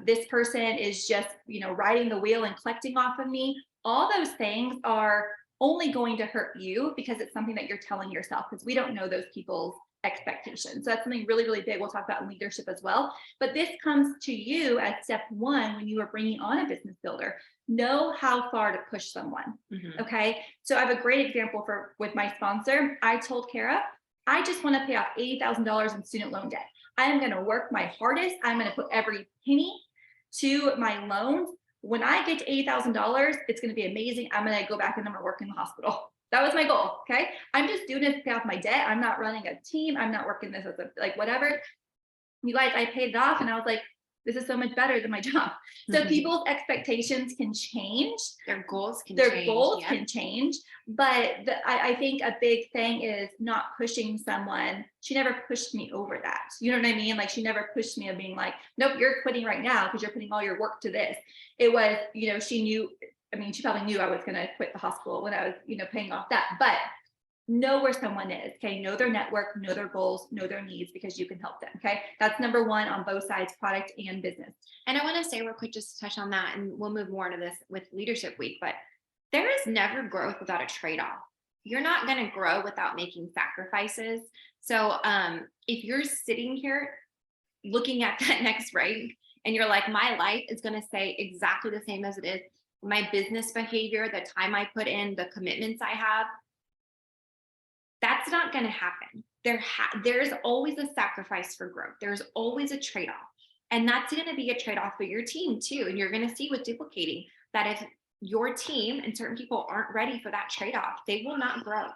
This person is just, riding the wheel and collecting off of me. All those things are only going to hurt you because it's something that you're telling yourself, because we don't know those people's expectations. So that's something really, really big. We'll talk about in leadership as well. But this comes to you as step one when you are bringing on a business builder. Know how far to push someone. Okay. So I have a great example with my sponsor. I told Kara, I just want to pay off $80,000 in student loan debt. I am going to work my hardest. I'm going to put every penny to my loans. When I get to $80,000, it's going to be amazing. I'm going to go back and I'm going to work in the hospital. That was my goal. Okay. I'm just doing this to pay off my debt. I'm not running a team. I'm not working this as like whatever. You guys, I paid it off and I was like, this is so much better than my job. So people's expectations can change. Their goals can change. But I think a big thing is not pushing someone. She never pushed me over that. You know what I mean? Like she never pushed me of being like, nope, you're quitting right now because you're putting all your work to this. It was, she knew, she probably knew I was going to quit the hospital when I was, paying off that, but know where someone is. Okay. Know their network, know their goals, know their needs, because you can help them. Okay. That's number one on both sides, product and business. And I want to say real quick, just to touch on that, and we'll move more into this with leadership week, but there is never growth without a trade-off. You're not going to grow without making sacrifices. So if you're sitting here looking at that next rank and you're like, my life is going to stay exactly the same as it is, my business behavior, the time I put in, the commitments I have, that's not going to happen. There's always a sacrifice for growth. There's always a trade-off. And that's going to be a trade-off for your team too. And you're going to see with duplicating that if your team and certain people aren't ready for that trade-off, they will not grow.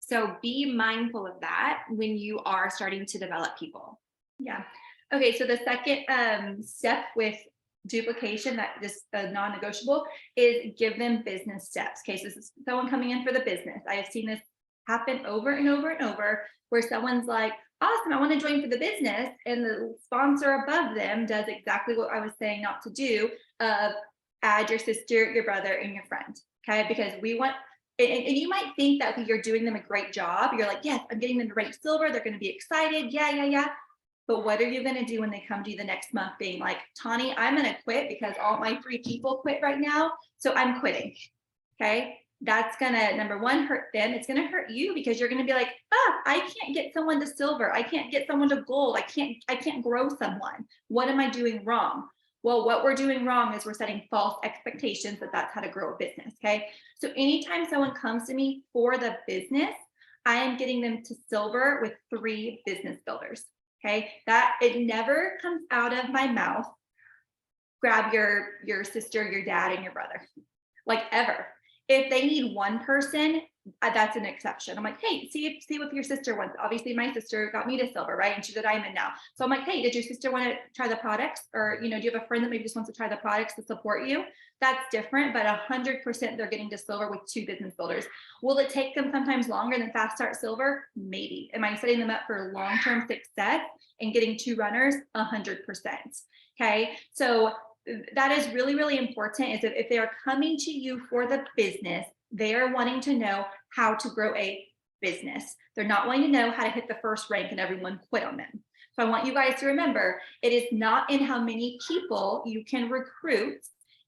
So be mindful of that when you are starting to develop people. Yeah. Okay. So the second step with duplication, that this non-negotiable, is give them business steps. Okay. So this is someone coming in for the business. I have seen this happen over and over and over, where someone's like, awesome, I want to join for the business. And the sponsor above them does exactly what I was saying not to do, add your sister, your brother, and your friend. Okay. Because we want, and you might think that you're doing them a great job. You're like, yes, I'm getting them to rank silver. They're going to be excited. Yeah. But what are you going to do when they come to you the next month being like, Tani, I'm going to quit because all my 3 people quit right now. So I'm quitting. Okay. That's going to, number one, hurt them. It's going to hurt you because you're going to be like, I can't get someone to silver. I can't get someone to gold. I can't grow someone. What am I doing wrong? Well, what we're doing wrong is we're setting false expectations that that's how to grow a business. Okay. So anytime someone comes to me for the business, I am getting them to silver with 3 business builders. Okay. That it never comes out of my mouth. Grab your sister, your dad, and your brother, like ever. If they need one person, that's an exception. I'm like, hey, see what your sister wants. Obviously, my sister got me to silver, right? And she's a diamond now. So I'm like, hey, did your sister want to try the products? Or, do you have a friend that maybe just wants to try the products to support you? That's different, but 100% they're getting to silver with 2 business builders. Will it take them sometimes longer than fast start silver? Maybe. Am I setting them up for long-term success and getting 2 runners? 100%. Okay. So that is really, really important, is that if they are coming to you for the business, they are wanting to know how to grow a business. They're not wanting to know how to hit the first rank and everyone quit on them. So I want you guys to remember, it is not in how many people you can recruit.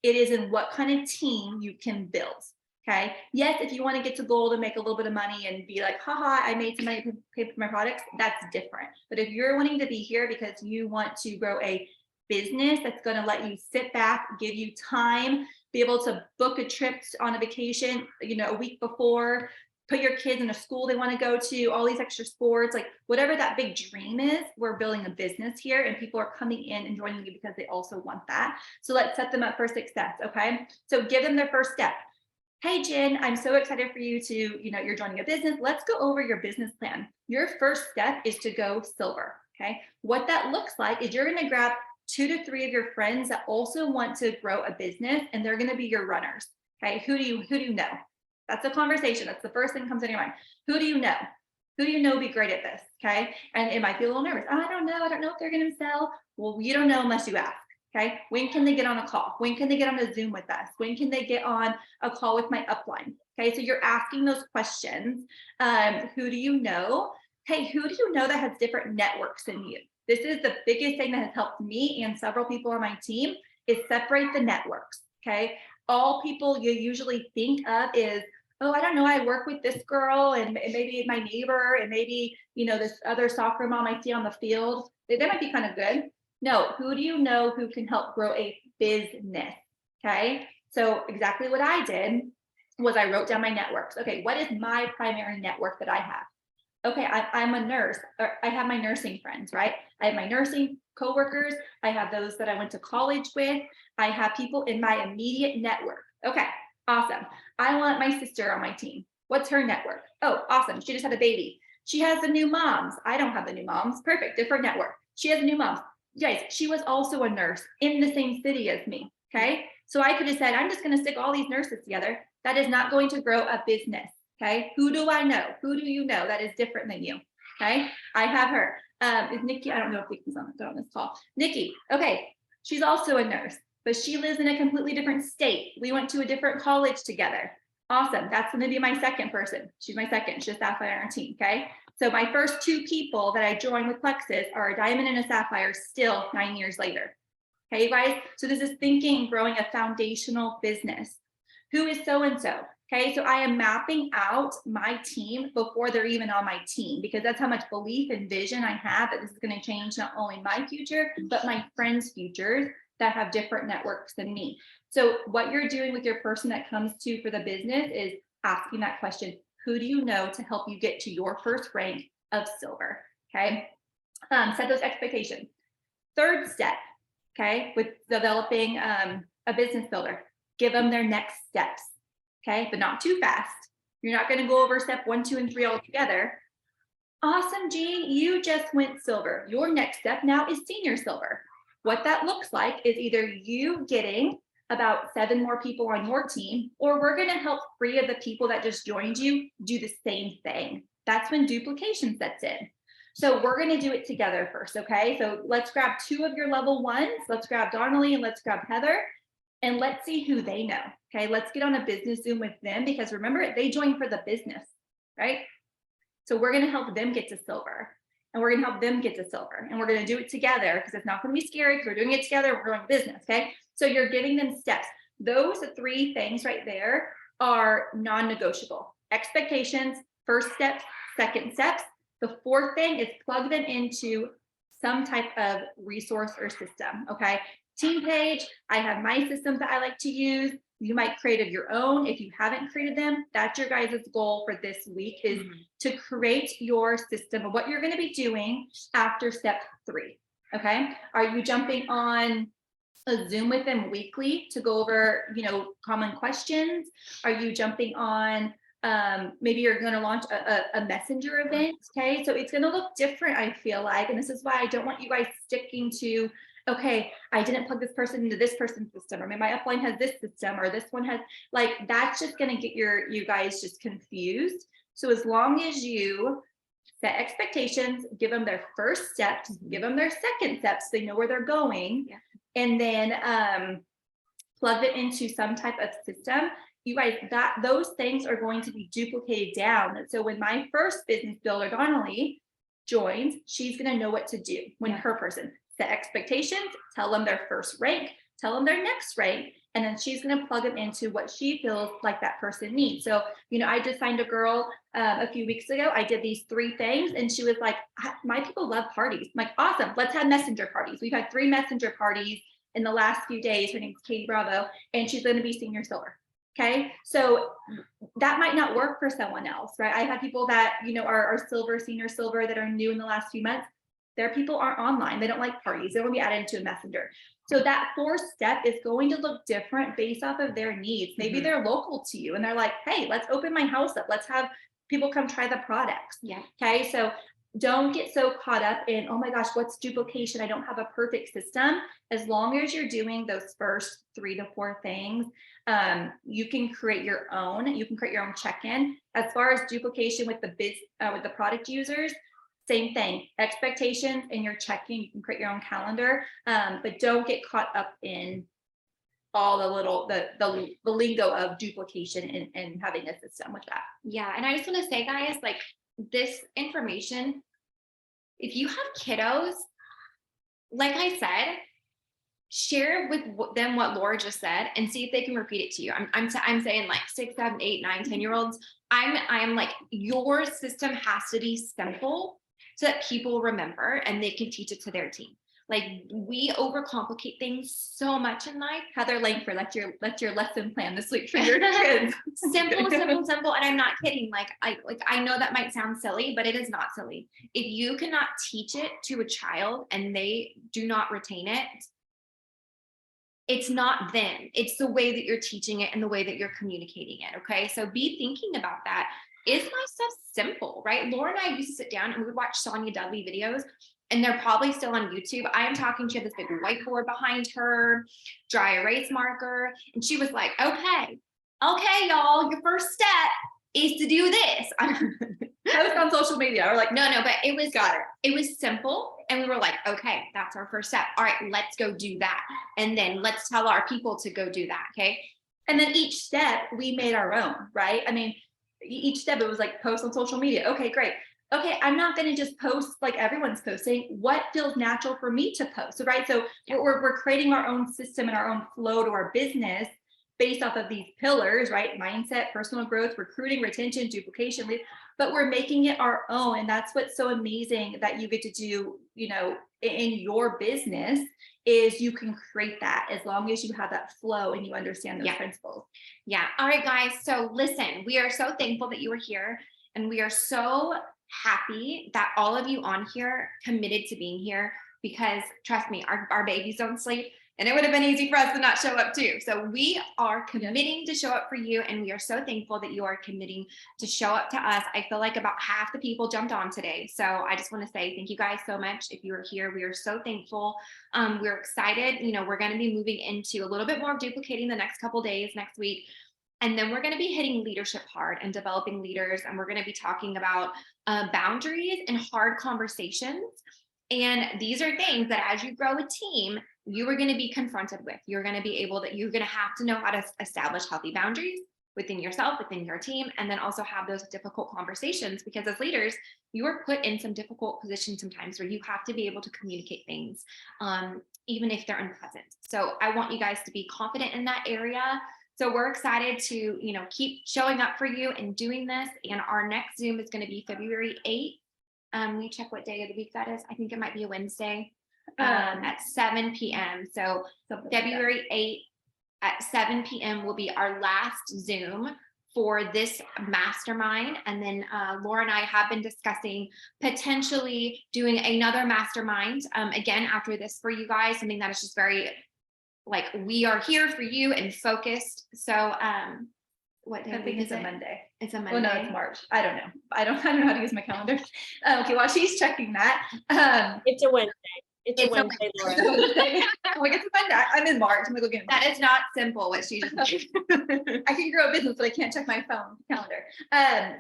It is in what kind of team you can build. Okay. Yes, if you want to get to gold and make a little bit of money and be like, haha, I made some money to pay for my products, that's different. But if you're wanting to be here because you want to grow a business that's going to let you sit back, give you time, be able to book a trip on a vacation, a week before, put your kids in a school they want to go to, all these extra sports, like whatever that big dream is, we're building a business here and people are coming in and joining you because they also want that. So let's set them up for success. Okay. So give them their first step. Hey, Jen, I'm so excited for you to, you're joining a business. Let's go over your business plan. Your first step is to go silver. Okay. What that looks like is you're going to grab 2 to 3 of your friends that also want to grow a business, and they're going to be your runners. Okay. Who do you know? That's a conversation. That's the first thing that comes into your mind. Who do you know? Who do you know would be great at this? Okay. And it might be a little nervous. I don't know if they're going to sell. Well, you don't know unless you ask. Okay. When can they get on a call? When can they get on a Zoom with us? When can they get on a call with my upline? Okay. So you're asking those questions. Who do you know? Hey, who do you know that has different networks than you? This is the biggest thing that has helped me and several people on my team, is separate the networks. Okay. All people you usually think of is, oh, I don't know, I work with this girl and maybe my neighbor and maybe, this other soccer mom I see on the field. They might be kind of good. No, who do you know who can help grow a business? Okay. So exactly what I did was I wrote down my networks. Okay, what is my primary network that I have? Okay, I'm a nurse, or I have my nursing friends, right? I have my nursing coworkers. I have those that I went to college with. I have people in my immediate network. Okay, awesome. I want my sister on my team. What's her network? Oh, awesome. She just had a baby. She has the new moms. I don't have the new moms. Perfect. Different network. She has a new moms. Guys, she was also a nurse in the same city as me. Okay. So I could have said, I'm just going to stick all these nurses together. That is not going to grow a business. Okay. Who do I know? Who do you know that is different than you? Okay. I have her. Is Nikki? I don't know if Nikki's on this call. Nikki. Okay. She's also a nurse, but she lives in a completely different state. We went to a different college together. Awesome. That's going to be my second person. She's my second. She's a sapphire on our team. Okay. So my first two people that I joined with Plexus are a diamond and a sapphire still 9 years later. Okay, you guys. So this is thinking, growing a foundational business. Who is so-and-so? Okay, so I am mapping out my team before they're even on my team, because that's how much belief and vision I have that this is going to change not only my future, but my friends' futures that have different networks than me. So what you're doing with your person that comes to for the business is asking that question: who do you know to help you get to your first rank of silver? Okay, set those expectations. Third step, okay, with developing a business builder, give them their next steps. Okay, but not too fast. You're not going to go over step 1, 2, and 3 all together. Awesome, Jean, you just went silver. Your next step now is senior silver. What that looks like is either you getting about 7 more people on your team, or we're going to help 3 of the people that just joined you do the same thing. That's when duplication sets in. So we're going to do it together first. Okay, so let's grab 2 of your level 1s. Let's grab Donnelly and let's grab Heather. And let's see who they know. Okay, let's get on a business Zoom with them, because remember, they joined for the business, right? So we're going to help them get to silver, and we're going to help them get to silver, and we're going to do it together, because it's not going to be scary, because we're doing it together. We're growing business. Okay, so you're giving them steps. Those 3 things right there are non-negotiable. Expectations, first steps, second steps. The 4th thing is plug them into some type of resource or system. Okay. Team page, I have my systems that I like to use. You might create of your own. If you haven't created them, that's your guys' goal for this week, is to create your system of what you're going to be doing after step 3. Okay. Are you jumping on a Zoom with them weekly to go over, common questions? Are you jumping on, maybe you're going to launch a messenger event? Okay. So it's going to look different, I feel like. And this is why I don't want you guys sticking to, okay, I didn't plug this person into this person's system, or maybe my upline has this system, or this one has, like, that's just going to get you guys just confused. So as long as you set expectations, give them their first steps, give them their second steps, so they know where they're going, and then plug it into some type of system, you guys, those things are going to be duplicated down. So when my first business builder, Donnelly, joins, she's going to know what to do when her person set expectations, tell them their first rank, tell them their next rank, and then she's going to plug them into what she feels like that person needs. So, I just signed a girl a few weeks ago. I did these 3 things, and she was like, my people love parties. I'm like, awesome, let's have messenger parties. We've had 3 messenger parties in the last few days. Her name's Katie Bravo, and she's going to be senior silver. Okay, so that might not work for someone else, right? I have people that, are silver, senior silver, that are new in the last few months. Their people aren't online. They don't like parties. They want to be added into a messenger. So that 4th step is going to look different based off of their needs. Maybe they're local to you and they're like, hey, let's open my house up. Let's have people come try the products. Yeah. Okay. So don't get so caught up in, oh my gosh, what's duplication? I don't have a perfect system. As long as you're doing those first 3 to 4 things, you can create your own. You can create your own check-in. As far as duplication with the product users, same thing, expectations in your check-in. You can create your own calendar, but don't get caught up in all the lingo of duplication and having a system with that. Yeah. And I just want to say, guys, like, this information, if you have kiddos, like I said, share with them what Laura just said and see if they can repeat it to you. I'm saying like 6, 7, 8, 9, 10-year-olds. I'm like, your system has to be simple so that people remember and they can teach it to their team. Like, we overcomplicate things so much in life. Heather Langford, that's your lesson plan this week for your kids. Simple. And I'm not kidding. Like I know that might sound silly, but it is not silly. If you cannot teach it to a child and they do not retain it, it's not them. It's the way that you're teaching it and the way that you're communicating it. Okay. So be thinking about that. Is my stuff simple, right? Laura and I used to sit down and we would watch Sonia Dudley videos, and they're probably still on YouTube. I am talking, she had this big whiteboard behind her, dry erase marker. And she was like, okay, y'all, your first step is to do this. Post on social media, or like, no, but it was simple. And we were like, okay, that's our first step. All right, let's go do that. And then let's tell our people to go do that. Okay. And then each step we made our own, right? I mean, each step, it was like post on social media. Okay, great. Okay, I'm not going to just post like everyone's posting. What feels natural for me to post? So, right. So we're creating our own system and our own flow to our business based off of these pillars, right? Mindset, personal growth, recruiting, retention, duplication, but we're making it our own. And that's what's so amazing that you get to do, you know, in your business, is you can create that as long as you have that flow and you understand those principles. Yeah. All right, guys. So listen, we are so thankful that you were here, and we are so happy that all of you on here committed to being here, because trust me, our babies don't sleep, and it would have been easy for us to not show up too. So we are committing to show up for you, and we are so thankful that you are committing to show up to us. I feel like about half the people jumped on today. So I just want to say thank you guys so much. If you are here, we are so thankful. We're excited. You know, we're going to be moving into a little bit more of duplicating the next couple days next week. And then we're going to be hitting leadership hard and developing leaders. And we're going to be talking about boundaries and hard conversations. And these are things that as you grow a team, you are going to be confronted with. You're going to have to know how to establish healthy boundaries within yourself, within your team, and then also have those difficult conversations, because as leaders, you are put in some difficult positions sometimes where you have to be able to communicate things, even if they're unpleasant. So I want you guys to be confident in that area. So we're excited to, you know, keep showing up for you and doing this. And our next Zoom is going to be February 8th. Let me check what day of the week that is. I think it might be a Wednesday at 7 p.m. So February 8th at 7 p.m. will be our last Zoom for this mastermind. And then Laura and I have been discussing potentially doing another mastermind again after this for you guys, something that is just very, like, we are here for you and focused. So what day? I think it's a Monday. It's a Monday. Oh no, it's March. I don't know. I don't know how to use my calendar. Okay, while she's checking that, it's a Wednesday. It's a Wednesday, Laura. I'm like, it's a Monday. I'm in March. I'm like, looking. That is not simple. What she just I can grow a business, but I can't check my phone calendar.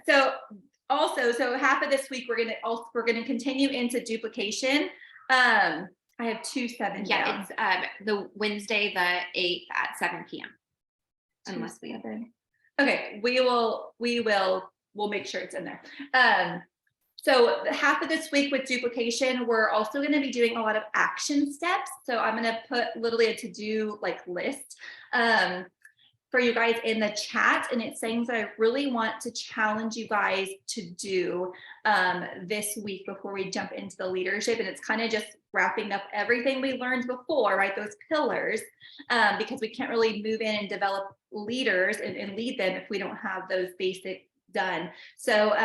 So half of this week we're gonna continue into duplication. I have 2/7. Yeah, it's the Wednesday, the 8th at 7 p.m. Unless we have. Okay, we'll make sure it's in there. So half of this week with duplication, we're also going to be doing a lot of action steps. So I'm going to put literally a to-do like list for you guys in the chat. And it's things that I really want to challenge you guys to do this week before we jump into the leadership. And it's kind of just wrapping up everything we learned before, right? Those pillars, because we can't really move in and develop leaders and lead them if we don't have those basics done. So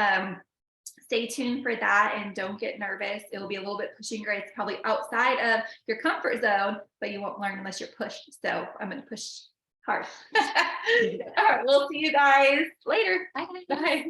stay tuned for that and don't get nervous. It'll be a little bit pushing grades, probably outside of your comfort zone, but you won't learn unless you're pushed. So I'm going to push hard. All right, we'll see you guys later. Bye. Bye.